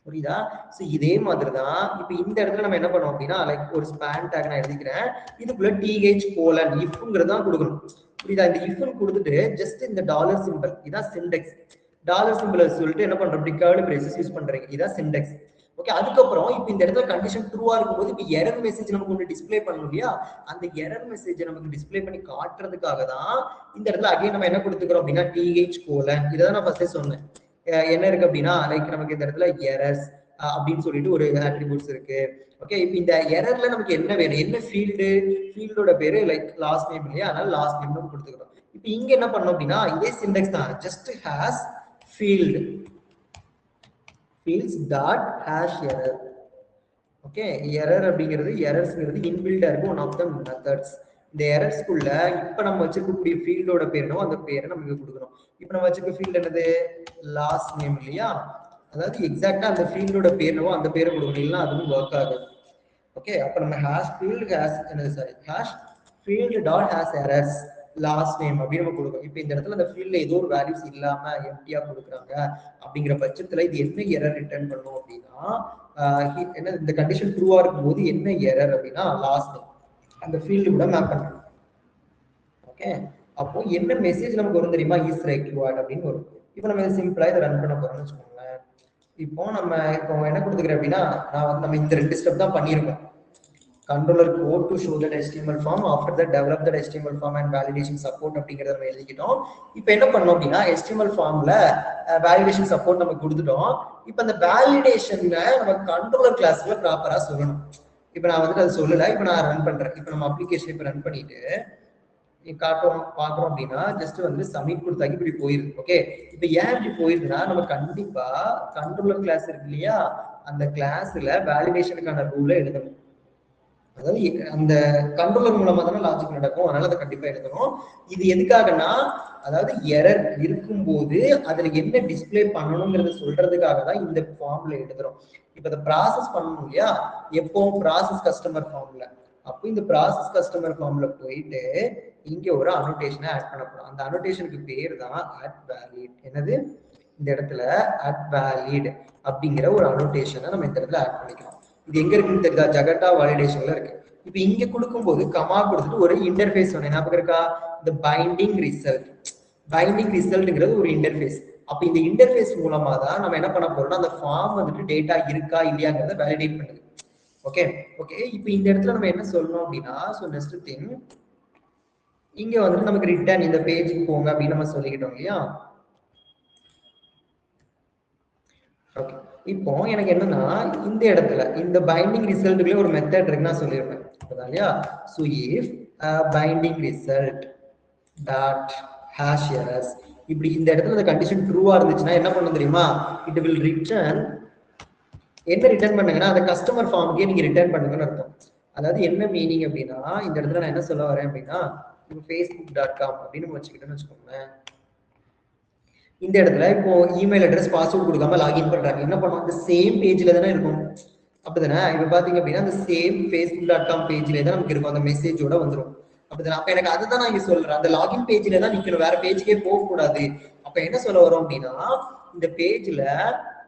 புரியுதா? சோ இதே மாதிரி தான் இப்போ இந்த இடத்துல நம்ம என்ன பண்ணுவோம் அப்படின்னா, லைக் ஒரு ஸ்பேன் டேக் நான் எழுதிக்கிறேன். இதுக்குள்ள TH கோலன் ifங்கிறது தான் கொடுக்கணும். புரியுதா? இந்த ifன்னு கொடுத்துட்டு ஜஸ்ட் இந்த டாலர் சிம்பிள், இதான் சின்டெக்ஸ். டாலர் சிம்பிள் சொல்லிட்டு என்ன பண்றோம், இப்படி கர்லி பிரேசஸ் யூஸ் பண்றீங்க, இதான் சின்டெக்ஸ். ஓகே, அதுக்கப்புறம் இப்போ இந்த இடத்துல கண்டிஷன் ட்ரூவா இருக்கும்போது இப்போ எரர் மெசேஜ் நமக்கு ஒன்று டிஸ்ப்ளே பண்ணணும் இல்லையா, அந்த எரர் மெசேஜ் நமக்கு டிஸ்ப்ளே பண்ணி காட்டுறதுக்காக தான் இந்த இடத்துல அகைன் நம்ம என்ன கொடுத்துக்கிறோம் அப்படின்னா TH கோலன். இதை தான் நான் ஃபர்ஸ்டே சொன்னேன். என்ன இருக்கு அப்படின்னா, லைக் நமக்கு இந்த இடத்துல எரர்ஸ் அப்படின்னு சொல்லிட்டு ஒரு அட்ரிபியூட்ஸ் இருக்கு. ஓகே, இப்போ இந்த எரர்ல நமக்கு என்ன வேணும், என்ன ஃபீல்டு, ஃபீல்டோட பேரு லைக் லாஸ்ட் நேம் இல்லையா, அதனால லாஸ்ட் நேம் கொடுத்துக்கிறோம். இப்போ இங்க என்ன பண்ணோம் அப்படின்னா இதே சின்டெக்ஸ் தான், just has field fields dot hash error. Okay, error அப்படிங்கிறது எரர்ஸ்ங்கிறது இன்பில்டா இருக்கும், ஒன் ஆஃப் த மெத்தட்ஸ். இந்த எரர்ஸ்க்குள்ள இப்ப நம்ம வச்சிருக்கக்கூடிய ஃபீல்டோட பேருனோ அந்த பேரை நமக்கு கொடுக்கணும். இப்ப நம்ம வச்சிருக்க ஃபீல்டு என்னது, லாஸ்ட் நேம் இல்லையா, அதாவது எக்ஸாக்டா அந்த ஃபீல்டோட பேருனோ அந்த பேரை கொடுக்கணும், இல்லைன்னா அதுவும் ஒர்க் ஆகுது. ஓகே, அப்ப நம்ம ஹாஷ் ஃபீல்டு ஹாஷ் என்னது sorry hash field dot hash errors last name அப்படின்னு நம்ம கொடுக்கணும். இப்போ இந்த இடத்துல அந்த ஃபீல்ட்ல ஏதோ ஒரு வேல்யூஸ் இல்லாம எம்டியா கொடுக்குறாங்க அப்படிங்கிற பட்சத்துல இது என்ன எரர் ரிட்டர்ன் பண்ணும் அப்படின்னா, என்ன இந்த கண்டிஷன் ட்ரூவா இருக்கும்போது என்ன எரர் அப்படின்னா லாஸ்ட் நேம் அந்த ஃபீல்டு கூட மேப் பண்றோம். ஓகே, அப்போ என்ன மெசேஜ் நமக்கு வரும் தெரியுமா, இஸ் ரெக்வயர்ட் அப்படின்னு வரும். இப்போ நம்ம சிம்பிளா இதை ரன் பண்ண போறோம்னு வச்சுக்கோங்களேன். இப்போ என்ன கொடுத்துக்கிறேன் அப்படின்னா, நான் வந்து நம்ம இந்த 2 ஸ்டெப் தான் பண்ணியிருக்கோம். controller code to show that HTML form, after that develop that HTML form and validation support அப்படிங்கறத நம்ம எழுதிக்கிட்டோம். இப்போ என்ன பண்ணோம் அப்படின்னா HTML formல validation support நம்ம கொடுத்துட்டோம். இப்போ அந்த validation-ல நம்ம controller class-ல ப்ராப்பரா சொல்லணும். இப்போ நான் வந்துட்டு அது சொல்லல, இப்போ நான் ரன் பண்றேன். இப்போ நம்ம அப்ளிகேஷன் இப்போ ரன் பண்ணிட்டு பாக்குறோம் அப்படின்னா ஜஸ்ட் வந்து சப்மிட் கொடுத்தாக்கி இப்படி போயிருது. ஓகே, இப்போ ஏன் இப்படி போயிருதுன்னா நம்ம கண்டிப்பா கண்ட்ரோலர் கிளாஸ் இருக்கு இல்லையா, அந்த கிளாஸ்ல வேலிடேஷனுக்கான ரூலை எழுதணும். அதாவது அந்த கண்ட்ரோலர் மூலமா தானே லாஜிக் நடக்கும், அதனால அதை கண்டிப்பா எழுதணும். இது எதுக்காகனா அதாவது எரர் இருக்கும்போது அதுல என்ன டிஸ்பிளே பண்ணணுங்கிறத சொல்றதுக்காக தான் இந்த ஃபார்ம்ல எழுதுறோம். இப்ப இதை ப்ராசஸ் பண்ணணும் இல்லையா, எப்போ ப்ராசஸ் கஸ்டமர் ஃபார்ம்ல. அப்போ இந்த ப்ராசஸ் கஸ்டமர் ஃபார்ம்ல போயிட்டு இங்க ஒரு அனோட்டேஷனை ஆட் பண்ண போறோம். அந்த அனோட்டேஷனுக்கு பேர் தான் அட் வேலிட். என்னது, இந்த இடத்துல அட் வேலிட் அப்படிங்கிற ஒரு அனோட்டேஷனை நம்ம இந்த இடத்துல ஆட் பண்ணிக்கலாம். இது எங்க இருக்குன்னு தெரியுதா, ஜகட்டா வேலிடேஷன்ல இருக்கு. இப்ப இங்க கொடுக்கும்போது கமா கொடுத்துட்டு ஒரு இன்டர்ஃபேஸ் சொன்னேன், ஞாபகம் இருக்கா, இந்த பைண்டிங் ரிசல்ட். பைண்டிங் ரிசல்ட்ங்கிறது ஒரு இன்டர்ஃபேஸ். அப்ப இந்த இன்டர்ஃபேஸ் மூலமா தான் நம்ம என்ன பண்ண போறோம்னா அந்த ஃபார்ம் வந்துட்டு டேட்டா இருக்கா இல்லையாங்கிறத வேலிடேட் பண்ணுது. Okay okay. இப்போ இந்த இடத்துல நம்ம என்ன சொல்லணும் அப்படின்னா, ஸோ நெக்ஸ்ட் திங் இங்க வந்துட்டு நமக்கு ரிட்டர்ன் இந்த பேஜுக்கு போங்க அப்படின்னு நம்ம சொல்லிக்கிட்டோம் இல்லையா. ஓகே, இப்போ எனக்கு என்னன்னா இந்த இடத்துல இந்த பைண்டிங் ரிசல்ட்டுக்குள்ள ஒரு மெத்தட் இருக்கு நான் சொல்லியிருப்பேன் இல்லையா. So if binding result dot hash errors, இப்படி இந்த இடத்துல இந்த கண்டிஷன் ட்ரூவா இருந்துச்சுன்னா என்ன பண்ணணும் தெரியுமா, இட் வில் ரிட்டர்ன். என்ன ரிட்டர்ன் பண்ணுங்கன்னா அந்த கஸ்டமர் ஃபார்முக்கே நீங்க ரிட்டர்ன் பண்ணுங்கன்னு அர்த்தம். அதாவது என்ன மீனிங் அப்படின்னா, இந்த இடத்துல நான் என்ன சொல்ல வரேன் அப்படின்னா, facebook.com அப்படின்னு வச்சுக்கிட்டேன்னு வச்சுக்கோங்களேன். இந்த இடத்துல இப்போ இமெயில் அட்ரஸ் பாஸ்வேர்ட் கொடுக்காம லாகின் பண்றாங்க, என்ன பண்ணுவோம், அந்த சேம் பேஜ்ல தானே இருக்கும். அப்படிதானே, இப்ப பாத்தீங்க அப்படின்னா அந்த சேம் facebook.com பேஜ்ல தான் நமக்கு இருக்கும், அந்த மெசேஜோட வந்துடும். அப்படிதானே, அப்ப எனக்கு அதுதான் நான் இங்க சொல்றேன், அந்த லாகின் பேஜ்ல தான் நிக்கணும், வேற பேஜுக்கே போக கூடாது. அப்ப என்ன சொல்ல வரோம் அப்படின்னா, இந்த பேஜ்ல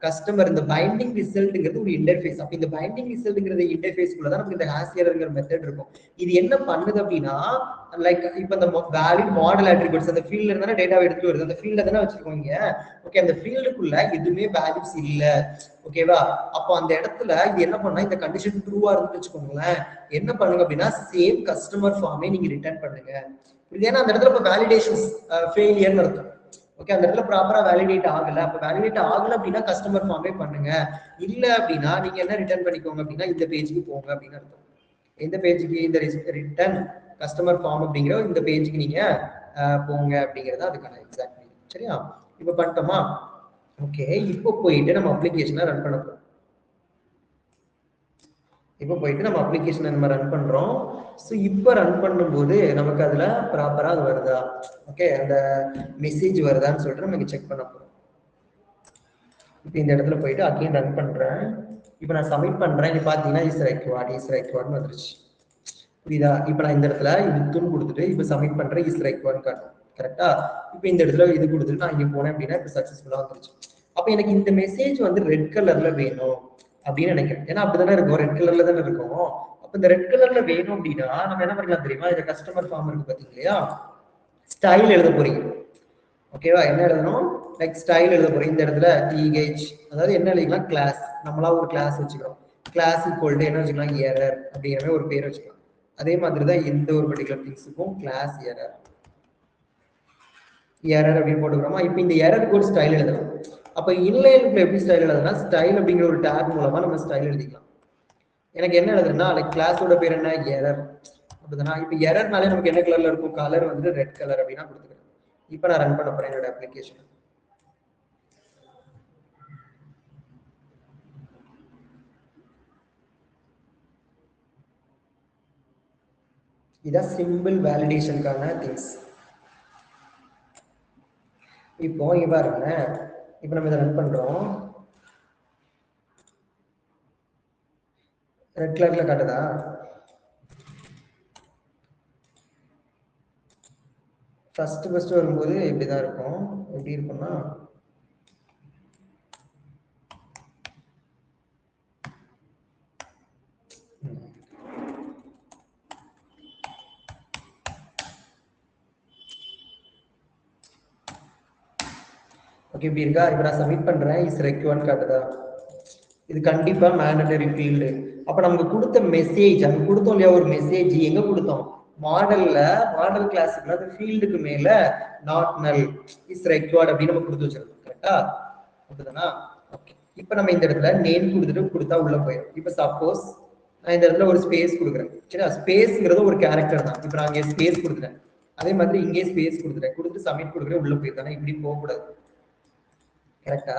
கஸ்டமர் இந்த பைண்டிங் ரிசல்ட்ங்கிறது ஒரு இன்டர்ஃபேஸ். அப்ப இந்த பைண்டிங் ரிசல்ட்ங்கிறது இன்டர்ஃபேஸ்க்குள்ள தான் நமக்கு இந்த ஹேஷியர்ங்கிற மெத்தட் இருக்கும். இது என்ன பண்ணுது அப்படின்னா, லைக் இப்ப இந்த வேலிட் மாடல் அட்ரிபியூட்ஸ் அந்த ஃபீல்ட்ல இருந்தா டேட்டாவை எடுத்துட்டு வருது, அந்த ஃபீல்ட்ல தானே வச்சிருக்கோங்க. ஓகே, அந்த ஃபீல்டுக்குள்ள எதுவுமே வேல்யூஸ் இல்ல. ஓகேவா, அப்போ அந்த இடத்துல இது என்ன பண்ணா, இந்த கண்டிஷன் ட்ரூவா இருந்து வச்சுக்கோங்களேன், என்ன பண்ணுங்க அப்படின்னா சேம் கஸ்டமர் ஃபார்மே நீங்க ரிட்டர்ன் பண்ணுங்க. இது ஏன்னா அந்த இடத்துல இப்ப வேலிடேஷன் ஃபெயிலியர்னு அர்த்தம். ஓகே, அந்த இடத்துல ப்ராப்பரா வேலிடேட் ஆகல. அப்ப வேலிடேட் ஆகல அப்படின்னா கஸ்டமர் ஃபார்மே பண்ணுங்க, இல்ல அப்படின்னா நீங்க என்ன ரிட்டர்ன் பண்ணிக்கோங்க அப்படின்னா இந்த பேஜுக்கு போங்க அப்படின்னு அர்த்தம். எந்த பேஜுக்கு, இந்த ரிட்டர்ன் கஸ்டமர் ஃபார்ம் அப்படிங்கிற இந்த பேஜுக்கு நீங்க போங்க அப்படிங்கிறது அதுக்கான எக்ஸாக்ட் மீனிங். சரியா, இப்ப பண்ணிட்டோமா. ஓகே, இப்போ போயிட்டு நம்ம அப்ளிகேஷனை ரன் பண்ண போறோம். இப்போ போயிட்டு நம்ம அப்ளிகேஷனை நம்ம ரன் பண்றோம். ஸோ இப்போ ரன் பண்ணும்போது நமக்கு அதுல ப்ராப்பரா அது வருதா, ஓகே, அந்த மெசேஜ் வருதான்னு சொல்லிட்டு நம்ம செக் பண்ண போறோம். இப்போ இந்த இடத்துல போயிட்டு அகைன் ரன் பண்றேன். இப்போ நான் சப்மிட் பண்றேன், இங்க பாத்தீங்கன்னா இஸ் ரெக்வயர்ட்னு வந்துருச்சு. புரியுதா, இப்போ நான் இந்த இடத்துல இதுன்னு கொடுத்துட்டு இப்போ சப்மிட் பண்றேன், இஸ் ரெக்வயர்ட்னு காட்டும். கரெக்டா, இப்போ இந்த இடத்துல இது கொடுத்துட்டு நான் இங்க போனேன் அப்படின்னா இப்போ சக்சஸ்ஃபுல்லா வந்துருச்சு. அப்போ எனக்கு இந்த மெசேஜ் வந்து ரெட் கலர்ல வேணும் அப்படின்னு நினைக்கிறேன், ஏன்னா அப்படிதானே இருக்கும், ரெட் கலர்ல தானே இருக்கும். அப்ப இந்த ரெட் கலர்ல வேணும் அப்படின்னா நம்ம என்ன பண்ணலாம் தெரியுமா, இந்த கஸ்டமர் ஃபார்ம் இருக்கு பாத்தீங்க இல்லையா, ஸ்டைல் எழுத போறீங்க. ஓகேவா, என்ன எழுதணும், லைக் ஸ்டைல் எழுத போறீங்க. இந்த இடத்துல டிஹெச், அதாவது என்ன எழுதிக்கலாம், கிளாஸ், நம்மளா ஒரு கிளாஸ் வச்சுக்கிறோம். கிளாஸ் ஈக்குவல் டு என்ன வச்சுக்கலாம், எரர் அப்படிங்கிற ஒரு பேர் வச்சுக்கலாம். அதே மாதிரி தான் எந்த ஒரு பர்டிகுலர் திங்ஸுக்கும் கிளாஸ் எரர் அப்படின்னு போட்டுக்கிறோமா. இப்போ இந்த எரருக்கு ஒரு ஸ்டைல் எழுதலாம். அப்ப இன்லைனுக்குள்ள எப்படி ஸ்டைல் எழுதுனா, ஸ்டைல் அப்படிங்கிற ஒரு டேக் மூலமா நம்ம ஸ்டைல் எழுதிக்கலாம். எனக்கு என்ன எழுதுனா, லைக் கிளாஸோட பேர் என்ன, எரர் அப்படிதானா. இப்ப எரர்னாலே நமக்கு என்ன கலர்ல இருக்கும், கலர் வந்து ரெட் கலர் அப்படின்னா கொடுத்துக்கிறேன். இப்ப நான் ரன் பண்ண போறேன் என்னோட அப்ளிகேஷன். இதான் சிம்பிள் வேலிடேஷனுக்கான திங்ஸ். இப்போ இங்க பாருங்க, இப்போ நம்ம இதை ரன் பண்றோம், ரெட் கலர்ல காட்டுதா. ஃபர்ஸ்ட் வரும்போது இப்படிதான் இருக்கும். எப்படி இருக்கும்னா, ஓகே இப்படி இருக்கா. இப்போ நான் சப்மிட் பண்றேன், இஸ் ரெக்வயர்ட்னு காட்டுதா. இது கண்டிப்பா மேண்டட்டரி ஃபீல்டு. அப்ப நமக்கு கொடுத்த மெசேஜ், அங்க கொடுத்தோம் இல்லையா ஒரு மெசேஜ், எங்க கொடுத்தோம், மாடல்ல, மாடல் கிளாஸுக்கு அது ஃபீல்டுக்கு மேல நாட் நல் இஸ் ரெக்வயர்ட் அப்படின்னு நம்ம கொடுத்து வச்சிருக்கோம். கரெக்டா, அப்படிதானா. ஓகே, இப்போ நம்ம இந்த இடத்துல நேம் கொடுத்தா உள்ள போயிடும். இப்போ சப்போஸ் நான் இந்த இடத்துல ஒரு ஸ்பேஸ் கொடுக்குறேன், சரியா, ஸ்பேஸ்ங்கிறது ஒரு கேரக்டர் தான். இப்போ நான் இங்கே ஸ்பேஸ் கொடுத்துட்டேன், அதே மாதிரி இங்கே ஸ்பேஸ் கொடுத்துட்டு சப்மிட் கொடுக்குறேன், உள்ள போயிருந்தானே, இப்படி போகக்கூடாது. கரெக்டா,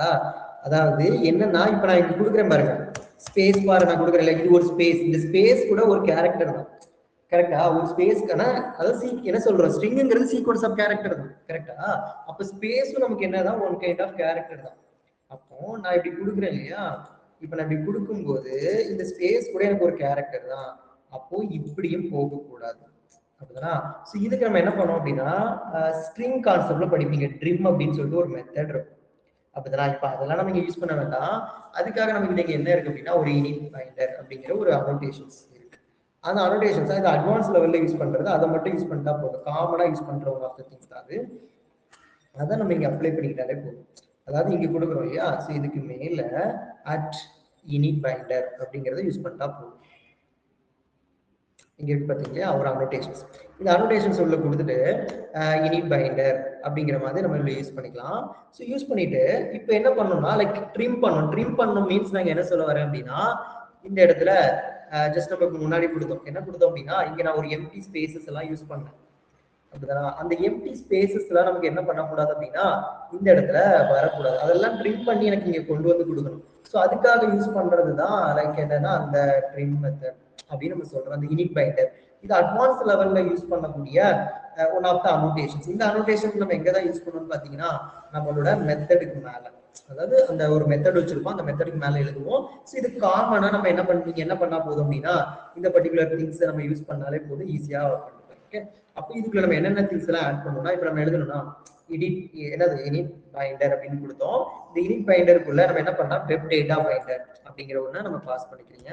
அதாவது என்னன்னா இப்ப நான் இங்க கொடுக்குறேன் பாருங்க, ஸ்பேஸ் பார் நான் கொடுக்குறேன், இது ஒரு ஸ்பேஸ், இந்த ஸ்பேஸ் கூட ஒரு கேரக்டர் தான். கரெக்டா? ஒரு ஸ்பேஸ்க்கான அதாவது என்ன சொல்றோம், ஸ்ட்ரிங்ங்கிறது சீக்வன்ஸ் ஆஃப் கேரக்டர் தான். கரெக்டா? அப்ப ஸ்பேஸும் நமக்கு என்னதான் ஒன் கைண்ட் ஆஃப் கேரக்டர் தான். அப்போ நான் இப்படி கொடுக்குறேன் இல்லையா, இப்ப நான் இப்படி கொடுக்கும்போது இந்த ஸ்பேஸ் கூட எனக்கு ஒரு கேரக்டர் தான். அப்போ இப்படியும் போகக்கூடாது. அப்படிதானா? ஸோ இதுக்கு நம்ம என்ன பண்ணோம் அப்படின்னா, ஸ்ட்ரிங் கான்செப்ட்ல படிப்பீங்க, ட்ரிம் அப்படின்னு சொல்லிட்டு ஒரு மெத்தட் இருக்கும். அப்படிதானா? இப்ப அதெல்லாம் நம்ம யூஸ் பண்ண வேண்டாம். அதுக்காக நமக்கு இன்னைக்கு என்ன இருக்கு அப்படின்னா, ஒரு இனிட் பைண்டர் அப்படிங்கிற ஒரு அனோட்டேஷன்ஸ் இருக்கு. அந்த அனோட்டேஷன்ஸ் இது அட்வான்ஸ் லெவல்ல யூஸ் பண்றது, அதை மட்டும் யூஸ் பண்ணிட்டா போதும். காமனா யூஸ் பண்ற ஒரு ஆஃப் த திங்ஸ் தான் அது. அதை நம்ம இங்க அப்ளை பண்ணிக்கிட்டாலே போதும். அதாவது இங்க கொடுக்குறோம் இல்லையா, ஸோ இதுக்கு மேல அட் இனிட் பைண்டர் அப்படிங்கிறத யூஸ் பண்ணிட்டா போதும். இங்க இருக்கு பாத்தீங்களா ஒரு அனோட்டேஷன்ஸ். இந்த அனோட்டேஷன்ஸ் உள்ள கொடுத்துட்டு இனிட் பைண்டர் அப்படிங்கிற மாதிரி நம்ம யூஸ் பண்ணிக்கலாம். ஸோ யூஸ் பண்ணிட்டு இப்போ என்ன பண்ணணும்னா லைக் ட்ரிம் பண்ணணும். ட்ரிம் பண்ணணும் மீன்ஸ் நாங்கள் என்ன சொல்ல வரேன் அப்படின்னா, இந்த இடத்துல ஜஸ்ட் நமக்கு முன்னாடி கொடுத்தோம், என்ன கொடுத்தோம் அப்படின்னா, இங்க நான் ஒரு எம்டி ஸ்பேசஸ் எல்லாம் யூஸ் பண்ணேன். அப்படிதான் அந்த எம்டி ஸ்பேசஸ்லாம் நமக்கு என்ன பண்ணக்கூடாது அப்படின்னா, இந்த இடத்துல வரக்கூடாது. அதெல்லாம் ட்ரிம் பண்ணி எனக்கு இங்க கொண்டு வந்து கொடுக்கணும். ஸோ அதுக்காக யூஸ் பண்றது தான் லைக் என்னன்னா அந்த ட்ரிம் மெத்தட் அப்படின்னு நம்ம சொல்றோம், அந்த இனிட் பைண்டர். இது அட்வான்ஸ் லெவல்ல யூஸ் பண்ணக்கூடிய ஒன் ஆஃப் த அனோட்டேஷன்ஸ். இந்த அனோட்டேஷன் நம்ம எங்க தான் யூஸ் பண்ணணும்னு பாத்தீங்கன்னா, நம்மளோட மெத்தடுக்கு மேல, அதாவது அந்த ஒரு மெத்தட் வச்சிருப்போம், அந்த மெத்தடுக்கு மேல எழுதுவோம். ஸோ இது காமனா நம்ம என்ன பண்ணுவீங்க, என்ன பண்ணா போதும் அப்படின்னா, இந்த பர்டிகுலர் திங்ஸ் நம்ம யூஸ் பண்ணாலே போதும், ஈஸியா பண்ணுவோம். ஓகே, அப்போ இதுக்குள்ள நம்ம என்னென்ன திங்ஸ் எல்லாம் ஆட் பண்ணணும்னா, இப்போ நம்ம எழுதணும்னா எடிட் என்னது இனிட் பைண்டர் அப்படின்னு கொடுத்தோம். இந்த இனிட் பைண்டருக்குள்ள நம்ம என்ன பண்ணா வெப் டேட்டா பைண்டர் அப்படிங்கிற ஒண்ணு நம்ம பாஸ் பண்ணிக்கிறீங்க.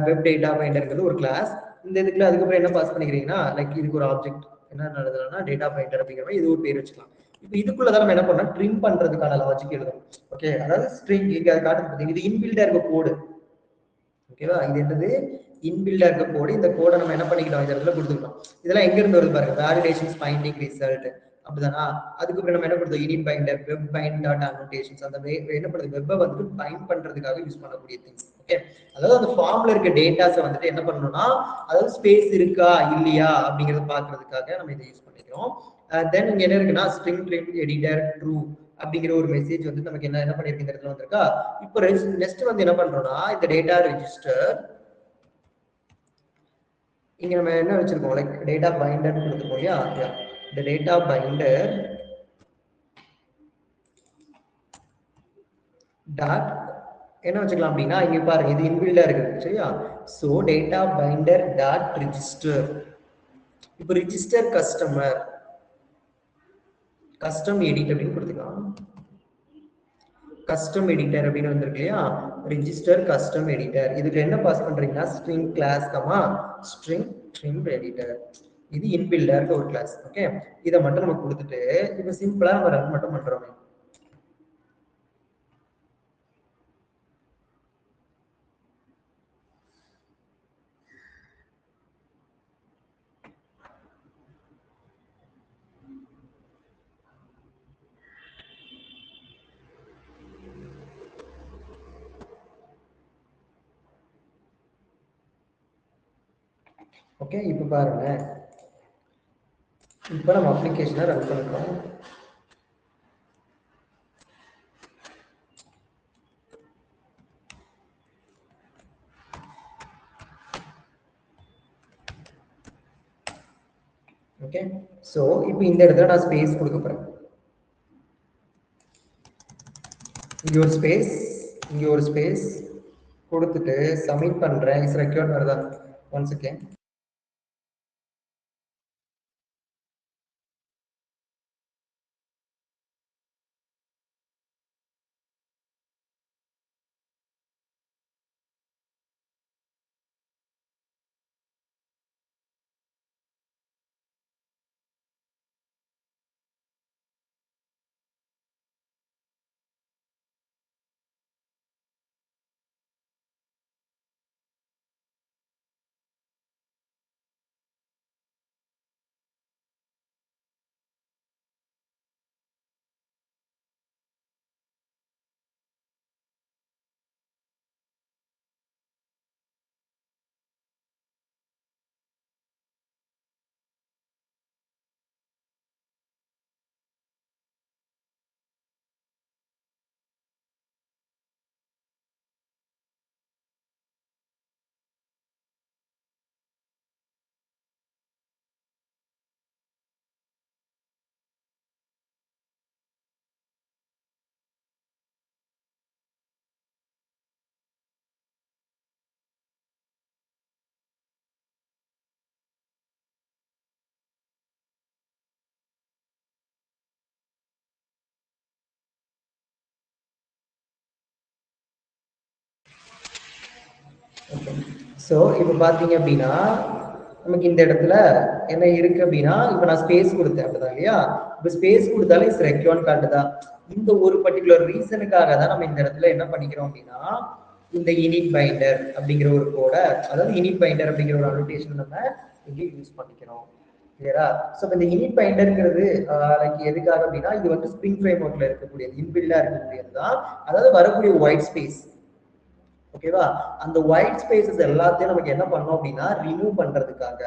வெப் டேட்டா பைண்டர்ங்கிறது ஒரு கிளாஸ். இந்த இதுக்குள்ள அதுக்கப்புறம் என்ன பாஸ் பண்ணிக்கிறீங்கன்னா, லைக் இதுக்கு ஒரு ஆப்ஜெக்ட் என்ன நடந்ததுன்னா டேட்டா பைண்டர் அப்படிங்கிற மாதிரி இது ஒரு பேர் வச்சுக்கலாம். இப்போ இதுக்குள்ளதான் நம்ம என்ன பண்ணோம், ட்ரிம் பண்றதுக்கான லாஜிக் எழுதணும். ஓகே, அதாவது ஸ்ட்ரிங் இங்க காட்டுறது பார்த்தீங்க, இது இன்பில்டா இருக்க கோடு. ஓகேவா, இது என்னது இன்பில்டா இருக்க கோடு. இந்த கோடை நம்ம என்ன பண்ணிக்கிட்டோம், இந்த இடத்துல கொடுத்துக்கிட்டோம். இதெல்லாம் எங்க இருந்து வருது பாருங்க, வேலிடேஷன்ஸ் பைண்டிங் ரிசல்ட் அப்படிதானா. அதுக்கப்புறம் நம்ம என்ன பண்ணுறோம், init binder web bind dot annotations, அந்த என்ன பண்ணுறது, வெப்பை வந்துட்டு பைண்ட் பண்றதுக்காக யூஸ் பண்ணக்கூடிய திங்ஸ். ஓகே, அதாவது அந்த ஃபார்ம்ல இருக்க டேட்டாஸை வந்துட்டு என்ன பண்ணணும்னா, அதாவது ஸ்பேஸ் இருக்கா இல்லையா அப்படிங்கறத பாக்குறதுக்காக நம்ம இதை யூஸ் பண்ணிக்கிறோம். தென் இங்க என்ன இருக்குன்னா, ஸ்ட்ரிங் ட்ரிம் எடிட்டர் ட்ரூ அப்படிங்கிற ஒரு மெசேஜ் வந்து நமக்கு என்ன பண்ணிருக்கு இந்த இடத்துல வந்திருக்கா. இப்போ நெக்ஸ்ட் வந்து என்ன பண்றோம்னா, இந்த டேட்டா ரெஜிஸ்டர் இங்க நம்ம என்ன வச்சிருக்கோம், லைக் டேட்டா பைண்டர் கொடுத்துருக்கோம் இல்லையா, இந்த டேட்டா பைண்டர் டாட் என்ன வச்சுக்கலாம் அப்படின்னா, இங்க பாருங்க இது இன்பில்டா இருக்கு சரியா. So data binder dot register. இப்போ ரெஜிஸ்டர் கஸ்டமர் கஸ்டம் எடிட் அப்படின்னு கொடுத்துக்கலாம். கஸ்டம் எடிட்டர் அப்படின்னு வந்திருக்கு இல்லையா, ரெஜிஸ்டர் கஸ்டம் எடிட்டர். இதுக்கு என்ன பாஸ் பண்றீங்கன்னா, string class comma string trim editor. இது இன்பில்டா இருக்க ஒரு கிளாஸ். ஓகே, இதை மட்டும் நம்ம கொடுத்துட்டு இப்போ சிம்பிளா நம்ம ரன் மட்டும் பண்றோம். ஓகே, இப்போ பாருங்க, இப்போ நம்ம அப்ளிகேஷனை ரன் பண்ணுறோம். ஓகே, ஸோ இப்போ இந்த இடத்துல நான் ஸ்பேஸ் கொடுக்க போறேன். இங்க ஒரு ஸ்பேஸ், இங்க ஒரு ஸ்பேஸ் கொடுத்துட்டு சப்மிட் பண்றேன். இஸ் ரெக்யூர்ட் வருதா, ஒன் செகண்ட். ஓகே. ஸோ இப்போ பார்த்தீங்க அப்படின்னா நமக்கு இந்த இடத்துல என்ன இருக்கு அப்படின்னா இப்போ நான் ஸ்பேஸ் கொடுத்தேன் அப்படிதான் இல்லையா? இப்போ ஸ்பேஸ் கொடுத்தாலே இட்ஸ் ரெக்யூன் காட்டுதா? இந்த ஒரு பர்டிகுலர் ரீசனுக்காக தான் நம்ம இந்த இடத்துல என்ன பண்ணிக்கிறோம் அப்படின்னா இந்த இனிட் பைண்டர் அப்படிங்கிற ஒரு கோட, அதாவது இனிட் பைண்டர் அப்படிங்கிற ஒரு அனோட்டேஷன் நம்ம இங்கே யூஸ் பண்ணிக்கிறோம். கிளியரா? ஸோ இந்த இனிட் பைண்டர்ங்கிறது லைக் எதுக்காக அப்படின்னா இது வந்து ஸ்ப்ரிங் ஃப்ரேம் ஒர்க்ல இருக்கக்கூடியது, இன்பில்டா இருக்கக்கூடியது தான். அதாவது வரக்கூடிய ஒயிட் ஸ்பேஸ், ஓகேவா? அந்த ஒயிட் ஸ்பேசஸ் எல்லாத்தையும் நமக்கு என்ன பண்ணோம் அப்படின்னா ரிமூவ் பண்றதுக்காக.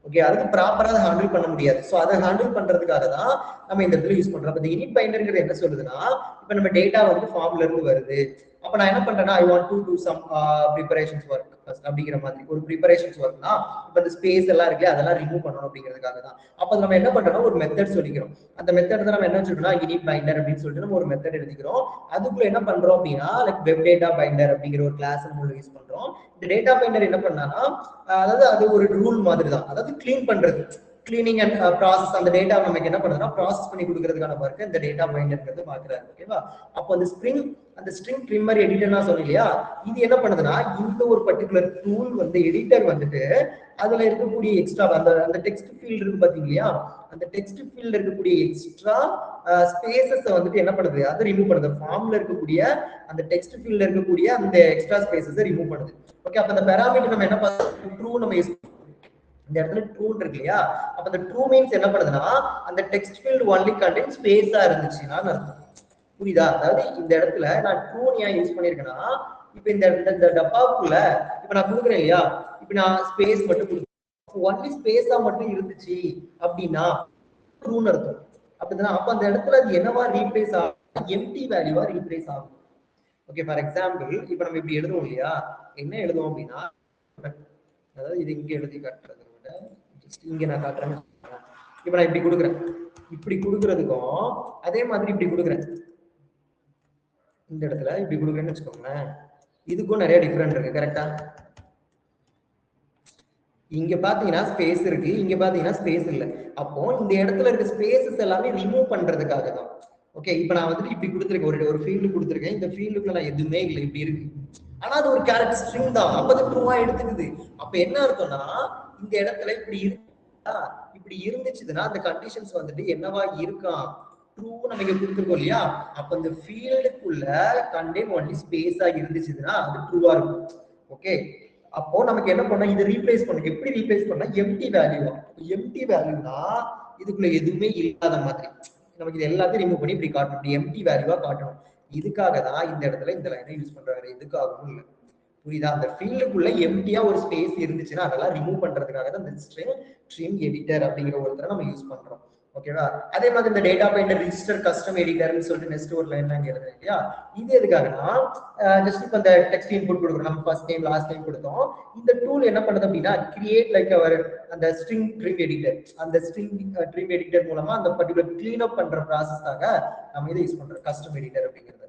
ஓகே, அதுக்கு ப்ராப்பரா அதை ஹேண்டில் பண்ண முடியாது. ஸோ அதை ஹேண்டில் பண்றதுக்காக தான் நம்ம இந்த இடத்துல யூஸ் பண்றோம். இந்த இனிட் பைண்டர்ங்கிறது என்ன சொல்லுதுன்னா, இப்போ நம்ம டேட்டா வந்து ஃபார்ம்ல இருந்து வருது. அப்ப நான் என்ன பண்றேன்னா I want to do some preparations work அப்படிங்கிற மாதிரி ஒரு ப்ரிப்பரேஷன்ஸ் ஒர்க்னா இப்போ இந்த ஸ்பேஸ் எல்லாம் இருக்கு அதெல்லாம் ரிமூவ் பண்ணணும் அப்படிங்கிறதுக்காக தான். அப்போ நம்ம என்ன பண்றோம்னா ஒரு மெத்தட் சொல்லிக்கிறோம். அந்த மெத்தட் தான் நம்ம என்ன வச்சிருக்கோம்னா இனிட் பைண்டர் அப்படின்னு சொல்லிட்டு நம்ம ஒரு மெத்தட் எழுதிக்கிறோம். அதுக்குள்ள என்ன பண்றோம் அப்படின்னா லைக் வெப் டேட்டா பைண்டர் அப்படிங்கிற ஒரு கிளாஸ் நம்ம யூஸ் பண்றோம். இந்த டேட்டா பைண்டர் என்ன பண்ணானா அதாவது அது ஒரு ரூல் மாதிரி தான், அதாவது கிளீன் பண்றது, கிளீனிங் அண்ட் ப்ராசஸ். அந்த டேட்டா நமக்கு என்ன பண்ணுதுன்னா ப்ராசஸ் பண்ணி கொடுக்கறதுக்கான ஒர்க் இந்த டேட்டா பைண்டர்ங்கிறது பாக்குறாரு. ஓகேவா? அப்போ அந்த ஸ்ட்ரிங் ட்ரிம்மர் எடிட்டர் நான் சொன்னேன் இல்லையா, இது என்ன பண்ணுதுன்னா இந்த ஒரு பர்டிகுலர் டூல் வந்து எடிட்டர் வந்துட்டு அதுல இருக்கக்கூடிய எக்ஸ்ட்ரா அந்த டெக்ஸ்ட் ஃபீல்ட் இருக்கு பாத்தீங்க இல்லையா, அந்த டெக்ஸ்ட் ஃபீல்ட் இருக்கக்கூடிய எக்ஸ்ட்ரா ஸ்பேசஸ் வந்துட்டு என்ன பண்ணுது, அதை ரிமூவ் பண்ணுது. ஃபார்ம்ல இருக்கக்கூடிய அந்த டெக்ஸ்ட் ஃபீல்ட்ல இருக்கக்கூடிய அந்த எக்ஸ்ட்ரா ஸ்பேசஸ் ரிமூவ் பண்ணுது. ஓகே, அப்ப அந்த பாராமீட்டர் நம்ம என்ன பண்ணுறோம், ட்ரூ நம்ம யூஸ் இந்த இடத்துல ட்ரூ இருக்கு இல்லையா, அப்ப அந்த ட்ரூ மீன்ஸ் என்ன பண்ணுதுன்னா அந்த டெக்ஸ்ட் ஃபீல்ட் ஒன்லி கண்டென்ட் ஸ்பேஸா இருந்துச்சுன்னா அர்த்தம். புரியுதா? அதாவது இந்த இடத்துல நான் ட்ரூ ஏன் யூஸ் பண்ணிருக்கேன்னா இப்ப இந்த டப்பாவுக்குள்ள இப்ப நான் கொடுக்குறேன் இல்லையா, இப்ப நான் ஸ்பேஸ் மட்டும் கொடுக்குறேன், ஒன்லி ஸ்பேஸா மட்டும் இருந்துச்சு அப்படின்னா ட்ரூன்னு அர்த்தம். அப்படின்னா அப்ப அந்த இடத்துல அது என்னவா ரீப்ளேஸ் ஆகும், எம்டி வேல்யூவா ரீப்ளேஸ் ஆகும். ஓகே, ஃபார் எக்ஸாம்பிள் இப்ப நம்ம இப்படி எழுதுவோம் இல்லையா, என்ன எழுதுவோம் அப்படின்னா அதாவது இது இங்க எழுதி காட்டுறதை விட இங்க நான் காட்டுறேன். இப்ப நான் இப்படி கொடுக்குறேன், இப்படி கொடுக்கறதுக்கும் அதே மாதிரி இப்படி கொடுக்குறேன், இந்த இடத்துல இப்படி கொடுக்குறேன்னு வச்சுக்கோங்களேன், இதுக்கும் நிறைய டிஃபரெண்ட் இருக்கு. கரெக்டா? இங்க பாத்தீங்கன்னா ஸ்பேஸ் இருக்கு, இங்க பாத்தீங்கன்னா ஸ்பேஸ் இல்ல. அப்போ இந்த இடத்துல இருக்க ஸ்பேசஸ் எல்லாமே ரிமூவ் பண்றதுக்காக தான். ஓகே, இப்ப நான் வந்துட்டு இப்படி கொடுத்துருக்கேன், ஒரு ஃபீல்டு கொடுத்துருக்கேன், இந்த ஃபீல்டுக்குள்ள நான் எதுவுமே இல்லை, இப்படி இருக்கு. ஆனா அது ஒரு கேரக்டர் ஸ்ட்ரிங் தான், அப்பதான் ட்ரூவா எடுத்துக்குது. அப்ப என்ன அர்த்தம்னா இந்த இடத்துல இப்படி இருக்கா, இப்படி இருந்துச்சுன்னா அந்த கண்டிஷன்ஸ் வந்துட்டு என்னவா இருக்கான், ட்ரூ நம்ம இங்க கொடுத்துருக்கோம் இல்லையா, அப்ப இந்த ஃபீல்டுக்குள்ள கண்டெய்ன் ஒன்லி ஸ்பேஸா இருந்துச்சுன்னா அது ட்ரூவா இருக்கும். ஓகே, அப்போ நமக்கு என்ன பண்ணா இது ரீப்ளேஸ் பண்ணும். எப்படி ரீப்ளேஸ் பண்ணா எம்டி வேல்யூவா, எம்டி வேல்யூனா இதுக்குள்ள எதுவுமே இல்லாத மாதிரி நமக்கு இது எல்லாத்தையும் ரிமூவ் பண்ணி இப்படி காட்டணும், இப்படி எம்டி வேல்யூவா காட்டணும். இதுக்காக தான் இந்த இடத்துல இந்த லைனை யூஸ் பண்றாங்க, எதுக்காகவும் இல்லை. புரியுதா? அந்த ஃபீல்டுக்குள்ள எம்டியா ஒரு ஸ்பேஸ் இருந்துச்சுன்னா அதெல்லாம் ரிமூவ் பண்றதுக்காக தான் இந்த ஸ்ட்ரிங் எடிட்டர் அப்படிங்கிற ஒருத்தரை நம்ம யூஸ் பண்றோம். ஓகேவா? அதே மாதிரி இந்த டேட்டா பைண்டர் ரிஜிஸ்டர் கஸ்டம் எடிட்டர்னு சொல்லிட்டு நெக்ஸ்ட் ஒரு லைன் நாங்க எழுதுறேன் இல்லையா, இது எதுக்காகனா ஜஸ்ட் இப்போ அந்த டெக்ஸ்ட் இன்புட் கொடுக்குறோம், நம்ம ஃபர்ஸ்ட் நேம் லாஸ்ட் நேம் கொடுத்தோம். இந்த டூல் என்ன பண்ணுது அப்படின்னா கிரியேட் லைக் அவர் அந்த ஸ்ட்ரிங் ட்ரிம் எடிட்டர், அந்த ஸ்ட்ரிங் ட்ரிம் எடிட்டர் மூலமா அந்த பர்டிகுலர் கிளீன் அப் பண்ற ப்ராசஸ்க்காக நம்ம இதை யூஸ் பண்றோம், கஸ்டம் எடிட்டர் அப்படிங்கிறது.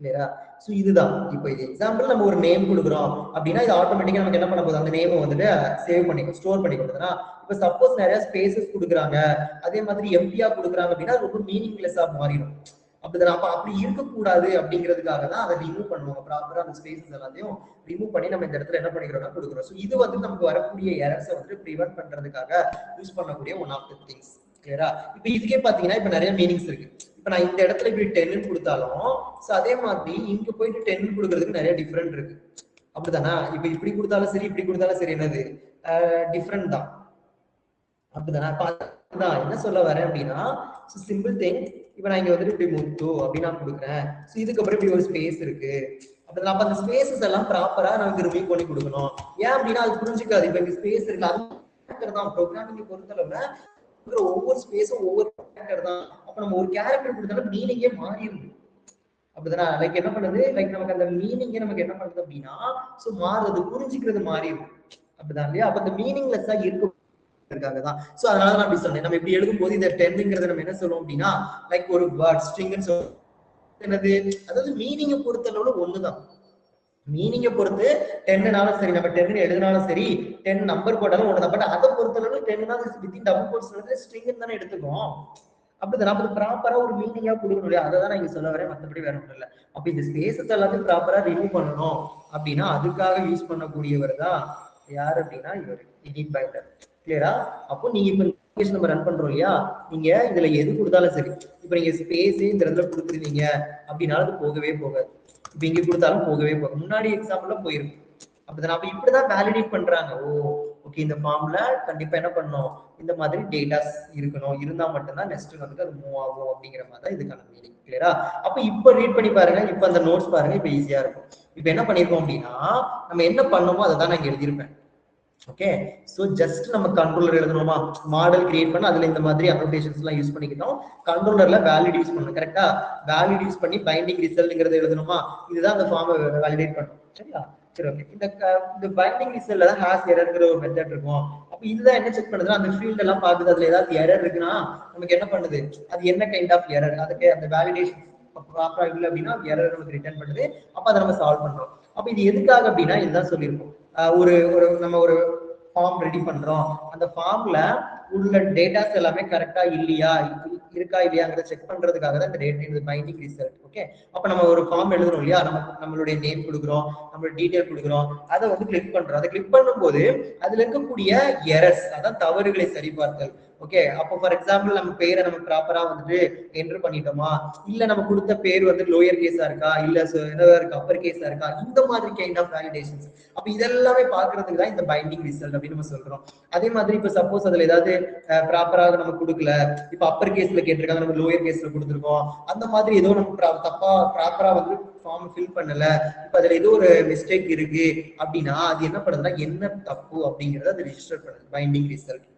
கிளியரா? ஸோ இதுதான். இப்போ இது எக்ஸாம்பிள் நம்ம ஒரு நேம் கொடுக்குறோம் அப்படின்னா இது ஆட்டோமேட்டிக்கா நமக்கு என்ன பண்ண போகுது, அந்த நேமை வந்துட்டு சேவ் பண்ணிக்கும், ஸ்டோர் பண்ணி கொடுத்தனா. இப்போ சப்போஸ் நிறைய ஸ்பேசஸ் கொடுக்குறாங்க, அதே மாதிரி எம்டியா கொடுக்குறாங்க அப்படின்னா ரொம்ப மீனிங்லெஸ்ஸா மாறிடும். அப்படிதான். அப்ப அப்படி இருக்கக்கூடாது அப்படிங்கிறதுக்காக தான் அதை ரிமூவ் பண்ணுவாங்க. ப்ராப்பரா அந்த ஸ்பேசஸ் எல்லாத்தையும் ரிமூவ் பண்ணி நம்ம இந்த இடத்துல என்ன பண்ணிக்கிறோம்னா கொடுக்குறோம். ஸோ இது வந்து நமக்கு வரக்கூடிய எரர்ஸை வந்து ப்ரிவென்ட் பண்றதுக்காக யூஸ் பண்ணக்கூடிய ஒன் ஆஃப் த திங்ஸ். கிளியரா? இப்போ இதுக்கே பாத்தீங்கன்னா இப்ப நிறைய மீனிங்ஸ் இருக்கு. இப்ப நான் இந்த இடத்துல இப்படி 10 கொடுத்தாலும் அதே மாதிரி இங்க போயிட்டு 10 கொடுக்கறதுக்கு நிறைய டிஃபரெண்ட் இருக்கு. அப்படிதானா? இப்ப இப்படி கொடுத்தாலும் சரி, இப்படி கொடுத்தாலும் சரி, என்னது டிஃபரெண்ட் தான். அப்படிதானா? என்ன சொல்ல வரேன் அப்படின்னா சிம்பிள் திங். இப்ப நான் இங்க வந்துட்டு இப்படி முத்து அப்படின்னு நான் கொடுக்குறேன், இதுக்கப்புறம் இப்படி ஒரு ஸ்பேஸ் இருக்கு. அப்ப அந்த ஸ்பேசஸ் எல்லாம் ப்ராப்பரா நமக்கு ரிமூவ் பண்ணி கொடுக்கணும். ஏன் அப்படின்னா அது புரிஞ்சுக்காது. இப்ப இங்க ஸ்பேஸ் இருக்கு, அது தான் ப்ரோக்ராமிங் பொறுத்தளவுல ஒவ்வொரு ஸ்பேஸும் ஒவ்வொரு கேரக்டர் தான். அப்ப நம்ம ஒரு கேரக்டர் கொடுத்தாலும் மீனிங்கே மாறிடும். அப்படிதானே? லைக் என்ன பண்ணுது, லைக் நமக்கு அந்த மீனிங்கே நமக்கு என்ன பண்ணுது அப்படின்னா மாறுறது, புரிஞ்சுக்கிறது மாறிடும். அப்படிதான் இல்லையா? அப்ப அந்த மீனிங்லெஸ்ஸா தான். சோ அதனால நான் அப்படி சொன்னேன். நம்ம இப்படி எழுதும் போது இந்த 10ங்கிறத நம்ம என்ன சொல்லுவோம் அப்படின்னா லைக் ஒரு வேர்ட் ஸ்ட்ரிங்னு சொல்லுவோம். என்னது, அதாவது மீனிங்கை பொறுத்தளவுல ஒண்ணுதான். மீனிங்கை பொறுத்து 10னாலும் சரி, நம்ம 10 எழுதினாலும் சரி, 10 நம்பர் போட்டாலும் ஒண்ணுதான். பட் அதை பொறுத்தளவு 10 வித்தின் டபுள் கோட்ஸ் ஸ்ட்ரிங் தானே எடுத்துக்கோம். அப்படிதான் அப்ப ப்ராப்பரா ஒரு மீனிங்கா கொடுக்கணும் இல்லையா? அதை தான் நான் இங்க சொல்ல வரேன், மற்றபடி வேற ஒன்றும் இல்லை. அப்ப இந்த ஸ்பேசஸ் எல்லாத்தையும் ப்ராப்பரா ரிமூவ் பண்ணணும் அப்படின்னா அதுக்காக யூஸ் பண்ணக்கூடியவர் தான் யாரு அப்படின்னா இவர் எடிட் பைண்டர். கிளியரா? அப்போ நீங்க இப்ப நம்ம ரன் பண்றோம் இல்லையா, நீங்க இதுல எது கொடுத்தாலும் சரி, இப்ப நீங்க ஸ்பேஸே இந்த இடத்துல கொடுத்துருந்தீங்க அப்படின்னாலும் அது போகவே போகாது. இப்ப இங்க கொடுத்தாலும் போகவே போகும். முன்னாடி எக்ஸாம்பிள்ல போயிருக்கும். அப்படிதான் அப்ப இப்படிதான் வேலிடேட் பண்றாங்க. ஓகே, இந்த ஃபார்ம்ல கண்டிப்பா என்ன பண்ணணும், இந்த மாதிரி டேட்டாஸ் இருக்கணும், இருந்தா மட்டும்தான் நெக்ஸ்ட் வந்து அது மூவ் ஆகும் அப்படிங்கிற மாதிரி தான் இதுக்கான மீனிங். கிளியரா? அப்ப இப்ப ரீட் பண்ணி பாருங்க, இப்ப அந்த நோட்ஸ் பாருங்க, இப்ப ஈஸியா இருக்கும். இப்ப என்ன பண்ணிருக்கோம் அப்படின்னா நம்ம என்ன பண்ணோமோ அதை தான் நான் இங்க எழுதியிருப்பேன். ஓகே, சோ ஜஸ்ட் நம்ம கண்ட்ரோலர் எழுதணுமா, மாடல் கிரியேட் பண்ண அதுல இந்த மாதிரி அனோடேஷன்ஸ் எல்லாம் யூஸ் பண்ணிக்கிட்டோம். கண்ட்ரோலர்ல வேலிட் யூஸ் பண்ணணும். கரெக்டா? வேலிட் யூஸ் பண்ணி பைண்டிங் ரிசல்ட்ங்கிறது எழுதணுமா, இதுதான் அந்த ஃபார்மை வேலிடேட் பண்ணும். சரியா? சரி, ஓகே. இந்த பைண்டிங் ரிசல்ட்ல தான் ஹாஸ் எரர்ங்கிற ஒரு மெத்தட் இருக்கும். அப்ப இதுதான் என்ன செக் பண்ணுதுன்னா அந்த ஃபீல்ட் எல்லாம் பாக்குது, அதுல ஏதாவது எரர் இருக்குன்னா நமக்கு என்ன பண்ணுது, அது என்ன கைண்ட் ஆஃப் எரர், அதுக்கு அந்த வேலிடேஷன் ப்ராப்பரா இல்லை அப்படின்னா எரர் நமக்கு ரிட்டர்ன் பண்ணுது. அப்ப அதை நம்ம சால்வ் பண்றோம். அப்ப இது எதுக்காக அப்படின்னா இதுதான் சொல்லியிருக்கோம். ஒரு நம்ம ஒரு ஃபார்ம் ரெடி பண்றோம், அந்த ஃபார்ம்ல உள்ள டேட்டாஸ் எல்லாமே கரெக்டா இல்லையா, இருக்கா இல்லையாங்கிறத செக் பண்றதுக்காக தான் இந்த டேட்டா பைண்டிங் ரிசல்ட். ஓகே, அப்ப நம்ம ஒரு ஃபார்ம் எழுதுறோம் இல்லையா, நம்மளுடைய நேம் கொடுக்குறோம், நம்மளோட டீடைல் கொடுக்குறோம், அதை வந்து கிளிக் பண்றோம். அதை கிளிக் பண்ணும்போது அதுல இருக்கக்கூடிய எரர்ஸ், அதான் தவறுகளை சரிபார்த்தல். ஓகே, அப்போ ஃபார் எக்ஸாம்பிள் நம்ம பேரை நம்ம ப்ராப்பரா வந்துட்டு என்டர் பண்ணிட்டோமா, இல்ல நம்ம கொடுத்த பேர் வந்து லோயர் கேஸா இருக்கா, இல்ல என்னவா இருக்கு அப்பர் கேஸா இருக்கா, இந்த மாதிரி கைண்ட் ஆஃப் வேலிடேஷன்ஸ். அப்ப இதெல்லாமே பாக்குறதுக்கு தான் இந்த பைண்டிங் ரிசல்ட் அப்படின்னு நம்ம சொல்றோம். அதே மாதிரி இப்ப சப்போஸ் அதுல ஏதாவது ப்ராப்பராக நம்ம கொடுக்கல, இப்ப அப்பர் கேஸ்ல கேட்டிருக்காங்க, நம்ம லோயர் கேஸ்ல கொடுத்துருக்கோம், அந்த மாதிரி ஏதோ நம்ம தப்பா ப்ராப்பரா வந்து ஃபார்ம் ஃபில் பண்ணல, இப்ப அதுல ஏதோ ஒரு மிஸ்டேக் இருக்கு அப்படின்னா அது என்ன பண்ணுதுன்னா என்ன தப்பு அப்படிங்கறத அது ரிஜிஸ்டர் பண்ணுது பைண்டிங் ரிசல்ட்.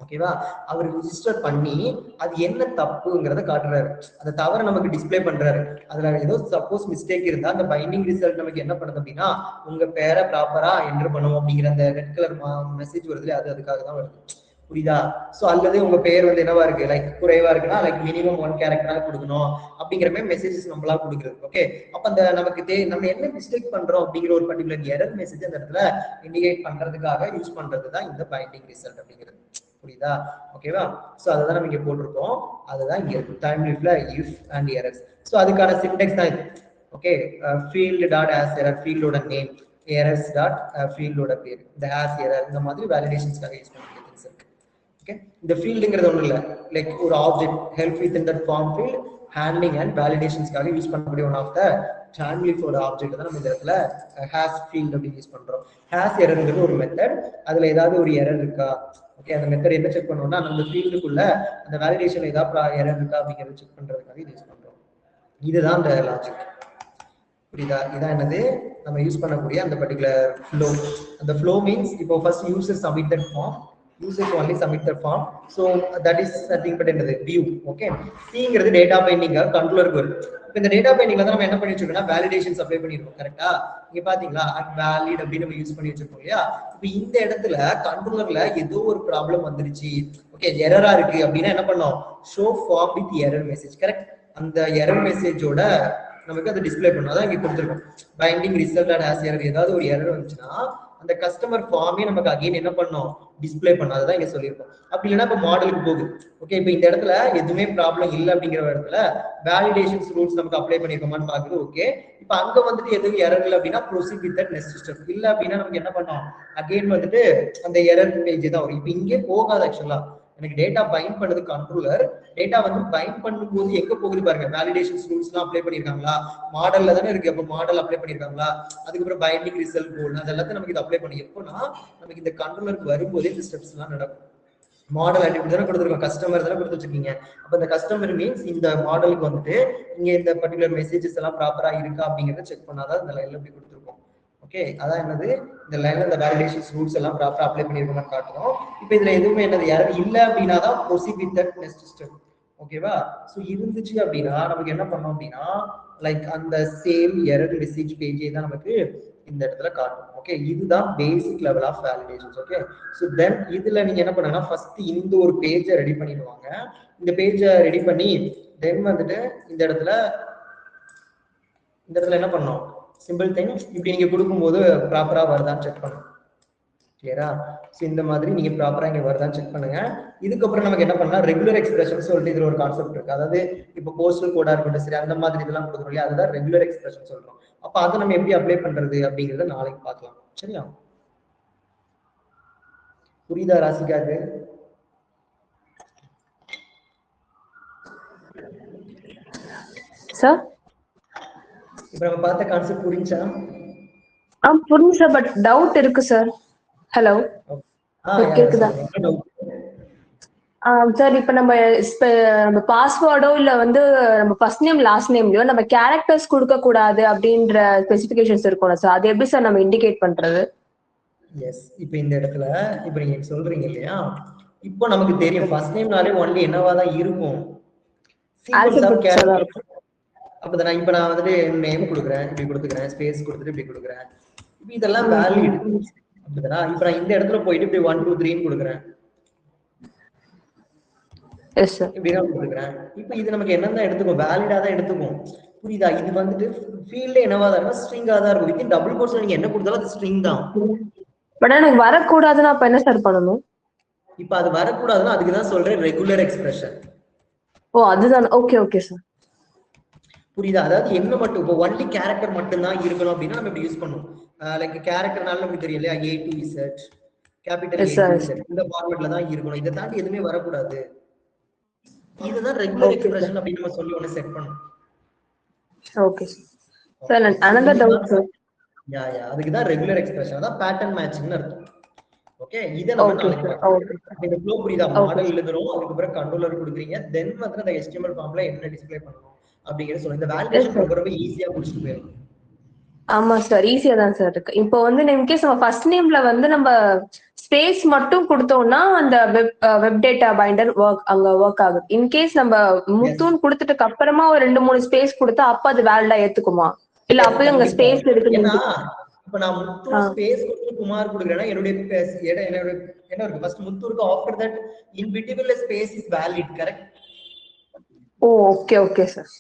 ஓகேவா? அவர் ரிஜிஸ்டர் பண்ணி அது என்ன தப்புங்கிறத காட்டுறாரு, அந்த தவறை நமக்கு டிஸ்பிளே பண்றாரு. அதுல ஏதோ சப்போஸ் மிஸ்டேக் இருந்தா அந்த பைண்டிங் ரிசல்ட் நமக்கு என்ன பண்ணுது அப்படின்னா உங்க பேரை ப்ராப்பரா என்டர் பண்ணுவோம் அப்படிங்கிற அந்த ரெட் கலர் மெசேஜ் வருது, அது அதுக்காக தான் வருது. புரியுதா? சோ அல்லது உங்க பேர் வந்து என்னவா இருக்கு, லைக் குறைவா இருக்குன்னா லைக் மினிமம் 1 கேரக்டரா கொடுக்கணும் அப்படிங்கிற மாதிரி மெசேஜஸ் நம்மளா கொடுக்குறது. ஓகே, அப்ப அந்த நமக்கு நம்ம என்ன மிஸ்டேக் பண்றோம் அப்படிங்கிற ஒரு பர்டிகுலர் எரர் மெசேஜ் அந்த இடத்துல இண்டிகேட் பண்றதுக்காக யூஸ் பண்றதுதான் இந்த பைண்டிங் ரிசல்ட் அப்படிங்கிறது. புரியுதா? ஓகேவா? சோ அததான் நம்ம இங்க போட்டிருக்கோம். அதுதான் இங்க இருக்கு டைம் லிஃப்ட்ல இஃப் அண்ட் எரர்ஸ். சோ அதுக்கான சின்டெக்ஸ் தான் இது. Okay, field dot has error, ஃபீல்டோட நேம், எரர்ஸ் டாட் ஃபீல்டோட பேர், இந்த ஆஸ் எரர், இந்த மாதிரி வேலிடேஷன்ஸ்க்காக யூஸ் பண்ணக்கூடிய திங்ஸ் இருக்கு. ஓகே, இந்த ஃபீல்டுங்கிறது ஒன்றும் இல்லை, லைக் ஒரு object help with in that form field handling and வேலிடேஷன்ஸ்க்காக யூஸ் பண்ணக்கூடிய ஒன் ஆஃப் த டைம்லிஃபோட ஆப்ஜெக்ட் தான் நம்ம இந்த இடத்துல ஹேஸ் ஃபீல்ட் அப்படின்னு யூஸ் பண்றோம். ஹேஸ் எரர்ங்கிறது ஒரு மெத்தட், அதுல ஏதாவது ஒரு எரர் இருக்கா, ஓகே, அந்த மெத்தட் என்ன செக் பண்ணுவோம்னா நம்ம ஃபீல்டுக்குள்ள அந்த வேலிடேஷன் ஏதாவது எரர் இருக்கா அப்படிங்கறத செக் பண்றதுக்காக இது யூஸ் பண்றோம். இதுதான் அந்த லாஜிக். புரியுதா? இதான் என்னது நம்ம யூஸ் பண்ணக்கூடிய அந்த பர்டிகுலர் ஃப்ளோ. அந்த ஃப்ளோ மீன்ஸ் இப்போ first user submit that form, users only submit the form, so that is nothing but என்னது view. ஓகே, cங்கிறது டேட்டா பைண்டிங் கண்ட்ரோலருக்கு வரும். இப்போ இந்த டேட்டா பைண்டிங்ல தான் நம்ம என்ன பண்ணி வச்சிருக்கோம்னா வேலிடேஷன்ஸ் அப்ளை பண்ணிருக்கோம். கரெக்ட்டா? இங்க பாத்தீங்களா valid அப்படின்னு நம்ம யூஸ் பண்ணி வச்சிருக்கோம் இல்லையா? இப்போ இந்த இடத்துல கண்ட்ரோலர்ல ஏதோ ஒரு ப்ராப்ளம் வந்துருச்சு, ஓகே, எரரா இருக்கு அப்படின்னா என்ன பண்ணோம், show form with error message. Correct? அந்த எரர் மெசேஜோட நமக்கு அதை டிஸ்பிளே பண்ணும். அதான் இங்க கொடுத்துருக்கோம் binding result and as error. ஏதாவது ஒரு எரர் வந்துச்சுன்னா அந்த கஸ்டமர் ஃபார்மே நமக்கு அகைன் என்ன பண்ணோம், டிஸ்பிளே பண்ணோம். அதுதான் இங்க சொல்லியிருக்கோம். அப்படி இல்லைன்னா இப்போ மாடலுக்கு போகுது. ஓகே, இப்போ இந்த இடத்துல எதுவுமே ப்ராப்ளம் இல்லை அப்படிங்கிற இடத்துல வேலிடேஷன்ஸ் ரூல்ஸ் நமக்கு அப்ளை பண்ணிருக்கோமான்னு பாக்குது. ஓகே, இப்போ அங்க வந்துட்டு எதுவும் எரர் இல்லை அப்படின்னா proceed with that next step. இல்லை அப்படின்னா நமக்கு என்ன பண்ணோம், அகைன் வந்துட்டு அந்த எரர் பேஜ் தான் வரும். இப்போ இங்கே போகாது. ஆக்சுவலா எனக்கு டேட்டா பைண்ட் பண்ணுது கண்ட்ரோலர், டேட்டா வந்து பைண்ட் பண்ணும்போது எங்க போகுது பாருங்க, வேலிடேஷன்ஸ் ரூல்ஸ் எல்லாம் அப்ளை பண்ணிருக்காங்களா, மாடல்ல தானே இருக்கு, அப்ப மாடல் அப்ளை பண்ணிருக்காங்களா, அதுக்கப்புறம் பைண்டிங் ரிசல்ட் கோல், அது எல்லாத்தையும் நமக்கு இது அப்ளை பண்ணி எப்போனா நமக்கு இந்த கண்ட்ரோலருக்கு வரும்போதே இந்த ஸ்டெப்ஸ் எல்லாம் நடக்கும். மாடல் அட்ரிபியூட் தானே கொடுத்துருக்கோம், கஸ்டமர் தானே கொடுத்து வச்சிருக்கீங்க. அப்ப இந்த கஸ்டமர் மீன்ஸ் இந்த மாடலுக்கு வந்துட்டு இங்க இந்த பர்டிகுலர் மெசேஜஸ் எல்லாம் ப்ராப்பரா இருக்கா அப்படிங்கறத செக் பண்ணாதான் இந்த லைன்ல எப்படி கொடுத்துருக்கோம். ஓகே, அதான் என்னது இந்த லைன்ல இந்த வேலிடேஷன்ஸ் ரூல்ஸ் எல்லாம் ப்ராப்பரா அப்ளை பண்ணிருக்கோம்னு காட்டுறோம். இப்போ இதுல எதுவுமே என்னது எரர் இல்ல அப்படின்னா தான் proceed with that next step. ஓகேவா? சோ இருந்துச்சு அப்படின்னா நமக்கு என்ன பண்ணோம் அப்படின்னா லைக் அந்த சேம் எரர் மெசேஜ் பேஜே தான் நமக்கு இந்த இடத்துல காட்டும். ஓகே, இதுதான் basic level of validations. Okay, so then இதுல நீங்க என்ன பண்ணுங்கன்னா ஃபர்ஸ்ட் இந்த ஒரு பேஜை ரெடி பண்ணிடுவாங்க. இந்த பேஜை ரெடி பண்ணி தென் வந்துட்டு இந்த இடத்துல என்ன பண்ணோம், சிம்பிள் திங் இப்படி நீங்க கொடுக்கும்போது ப்ராப்பரா வருதான்னு செக் பண்ணணும். கிளியரா? ஸோ இந்த மாதிரி நீங்க ப்ராப்பரா இங்க வருதான்னு செக் பண்ணுங்க. இதுக்கப்புறம் நமக்கு என்ன பண்ணலாம், ரெகுலர் எக்ஸ்பிரஷன் சொல்லிட்டு இதுல ஒரு கான்செப்ட் இருக்கு. அதாவது இப்போ போஸ்டல் கோடா இருக்கட்டும் சரி, அந்த மாதிரி இதெல்லாம் கொடுக்குறோம் இல்லையா, அதுதான் ரெகுலர் எக்ஸ்பிரஷன் சொல்றோம். அப்ப அதை நம்ம எப்படி அப்ளை பண்றது அப்படிங்கறத நாளைக்கு பார்க்கலாம். சரியா? புரியுதா ராசிகாக்கு? சார் இப்ப நம்ம பார்த்த கான்செப்ட் புரிஞ்சா? புரியுது சார், பட் டவுட் இருக்கு சார். ஹலோ கேக்குதா? சார் இப்ப நம்ம பாஸ்வேர்டோ இல்ல வந்து நம்ம ஃபர்ஸ்ட் நேம் லாஸ்ட் நேம்லயோ நம்ம கேரக்டர்ஸ் கொடுக்க கூடாது அப்படின்ற ஸ்பெசிபிகேஷன்ஸ் இருக்கும்ல சார், அது எப்படி சார் நம்ம இண்டிகேட் பண்றது? எஸ், இப்போ இந்த இடத்துல இப்போ நீங்க சொல்றீங்க இல்லையா, இப்போ நமக்கு தெரியும் ஃபர்ஸ்ட் நேம்னாலே ஒன்லி என்னவா தான் இருக்கும், சீக்வென்ஸ் ஆஃப் கேரக்டர். அப்ப நான் வந்துட்டு நேம் கொடுக்குறேன், இப்படி கொடுத்துக்கிறேன், ஸ்பேஸ் கொடுத்துட்டு இப்படி கொடுக்குறேன். இப்போ இதெல்லாம் வேலிட். அப்படிதானா? இப்போ நான் இந்த இடத்துல போயிட்டு இப்படி 1 2 3 கொடுக்குறேன். Yes sir. இப்படிதான் கொடுக்குறேன். இப்போ இது நமக்கு என்னதான் எடுத்துக்கும், வேலிடா தான் எடுத்துக்கும். புரியுதா? இது வந்துட்டு ஃபீல்ட்ல என்னவா தான் இருக்கும், ஸ்ட்ரிங்கா தான் இருக்கும். வித்தின் டபுள் கோட்ஸ்ல நீங்க என்ன கொடுத்தாலும் அது ஸ்ட்ரிங் தான். பட் எனக்கு வரக்கூடாதுன்னா அப்ப என்ன சார் பண்ணணும்? இப்போ அது வரக்கூடாதுன்னா அதுக்கு தான் சொல்றேன் ரெகுலர் எக்ஸ்பிரஷன். ஓ அதுதான். Okay okay sir. புரியுதா? அதாவது என்ன மட்டும் இப்போ ஒன்லி கேரக்டர் மட்டும் தான் இருக்கணும் அப்படின்னா நம்ம இப்படி யூஸ் பண்ணுவோம். லைக் கேரக்டர்னால நமக்கு தெரியும் இல்லையா, A to Z, capital A to Z, இந்த ஃபார்மட்ல தான் இருக்கணும். இதை தாண்டி எதுவுமே வரக்கூடாது. இதுதான் ரெகுலர் எக்ஸ்பிரஷன் அப்படின்னு நம்ம சொல்லி ஒன்னு செட் பண்ணணும். Okay sir. another doubt sir. அதுக்கு தான் ரெகுலர் எக்ஸ்பிரஷன், அதான் பேட்டர்ன் மேட்சிங்னு அர்த்தம். ஓகே, இதை நம்ம நாளைக்கு பார்க்கலாம். இந்த ஃப்ளோ புரியுதா? மாடல் எழுதுறோம், அதுக்கு அப்புறம் கண்ட்ரோலர் கொடுக்குறீங்க, தென் வந்து அந்த HTML ஃபார்ம்ல என்ன டிஸ்ப்ளே பண்ணணும் அப்படிங்கறது சொல்லுங்க. இந்த வேலிடேஷன் ரொம்ப ஈஸியா முடிச்சிட்டு போயிடும். ஆமா சார், ஈஸியா தான் சார் இருக்கு. இப்போ வந்து இன்கேஸ் நம்ம ஃபர்ஸ்ட் நேம்ல வந்து நம்ம ஸ்பேஸ் மட்டும் கொடுத்தோம்னா அந்த வெப் டேட்டா பைண்டர் அங்க ஒர்க் ஆகுது. இன்கேஸ் நம்ம முத்துன்னு கொடுத்துட்டு அப்புறமா ஒரு 2 3 ஸ்பேஸ் கொடுத்தா அப்ப அது வேலிடா ஏத்துக்குமா, இல்ல அப்பயும் அங்க ஸ்பேஸ் இருக்கு? இப்ப நான் முத்து ஸ்பேஸ் கொடுத்து குமார் கொடுக்குறேன்னா என்னுடைய என்ன இருக்கு, ஃபர்ஸ்ட் முத்து இருக்கு, after that in between space is valid. Correct? Oh okay okay sir.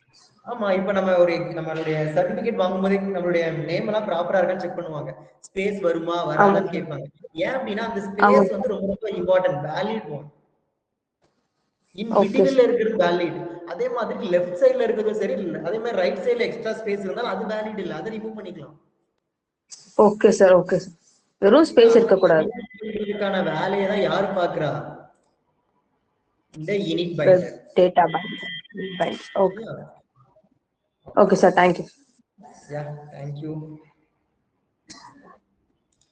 ஆமா, இப்ப நம்மளுடைய சர்டிபிகேட் வாங்கும்போதே நம்மளுடைய நேம் எல்லாம் ப்ராப்பரா இருக்கான்னு செக் பண்ணுவாங்க. ஸ்பேஸ் வருமா வராதான்னு கேட்பாங்க. ஏன் அப்படின்னா அந்த ஸ்பேஸ் வந்து ரொம்ப ரொம்ப இம்பார்ட்டன்ட், வேலிட் ஒன். இன் பிட்வீன்ல இருக்கிறது வேலிட். அதே மாதிரி லெஃப்ட் சைடுல இருக்கிறதும் சரி, அதே மாதிரி ரைட் சைடுல எக்ஸ்ட்ரா ஸ்பேஸ் இருந்தாலும் அது வேலிட் இல்ல, அதை ரிமூவ் பண்ணிக்கலாம். Okay sir. Okay sir. வெறும் ஸ்பேஸ் இருக்க கூடாது. இதுக்கான வேலையை தான் யார் பாக்குறா? இந்த unit binder, data binder. Okay okay sir. Thank you. Yeah, thank you.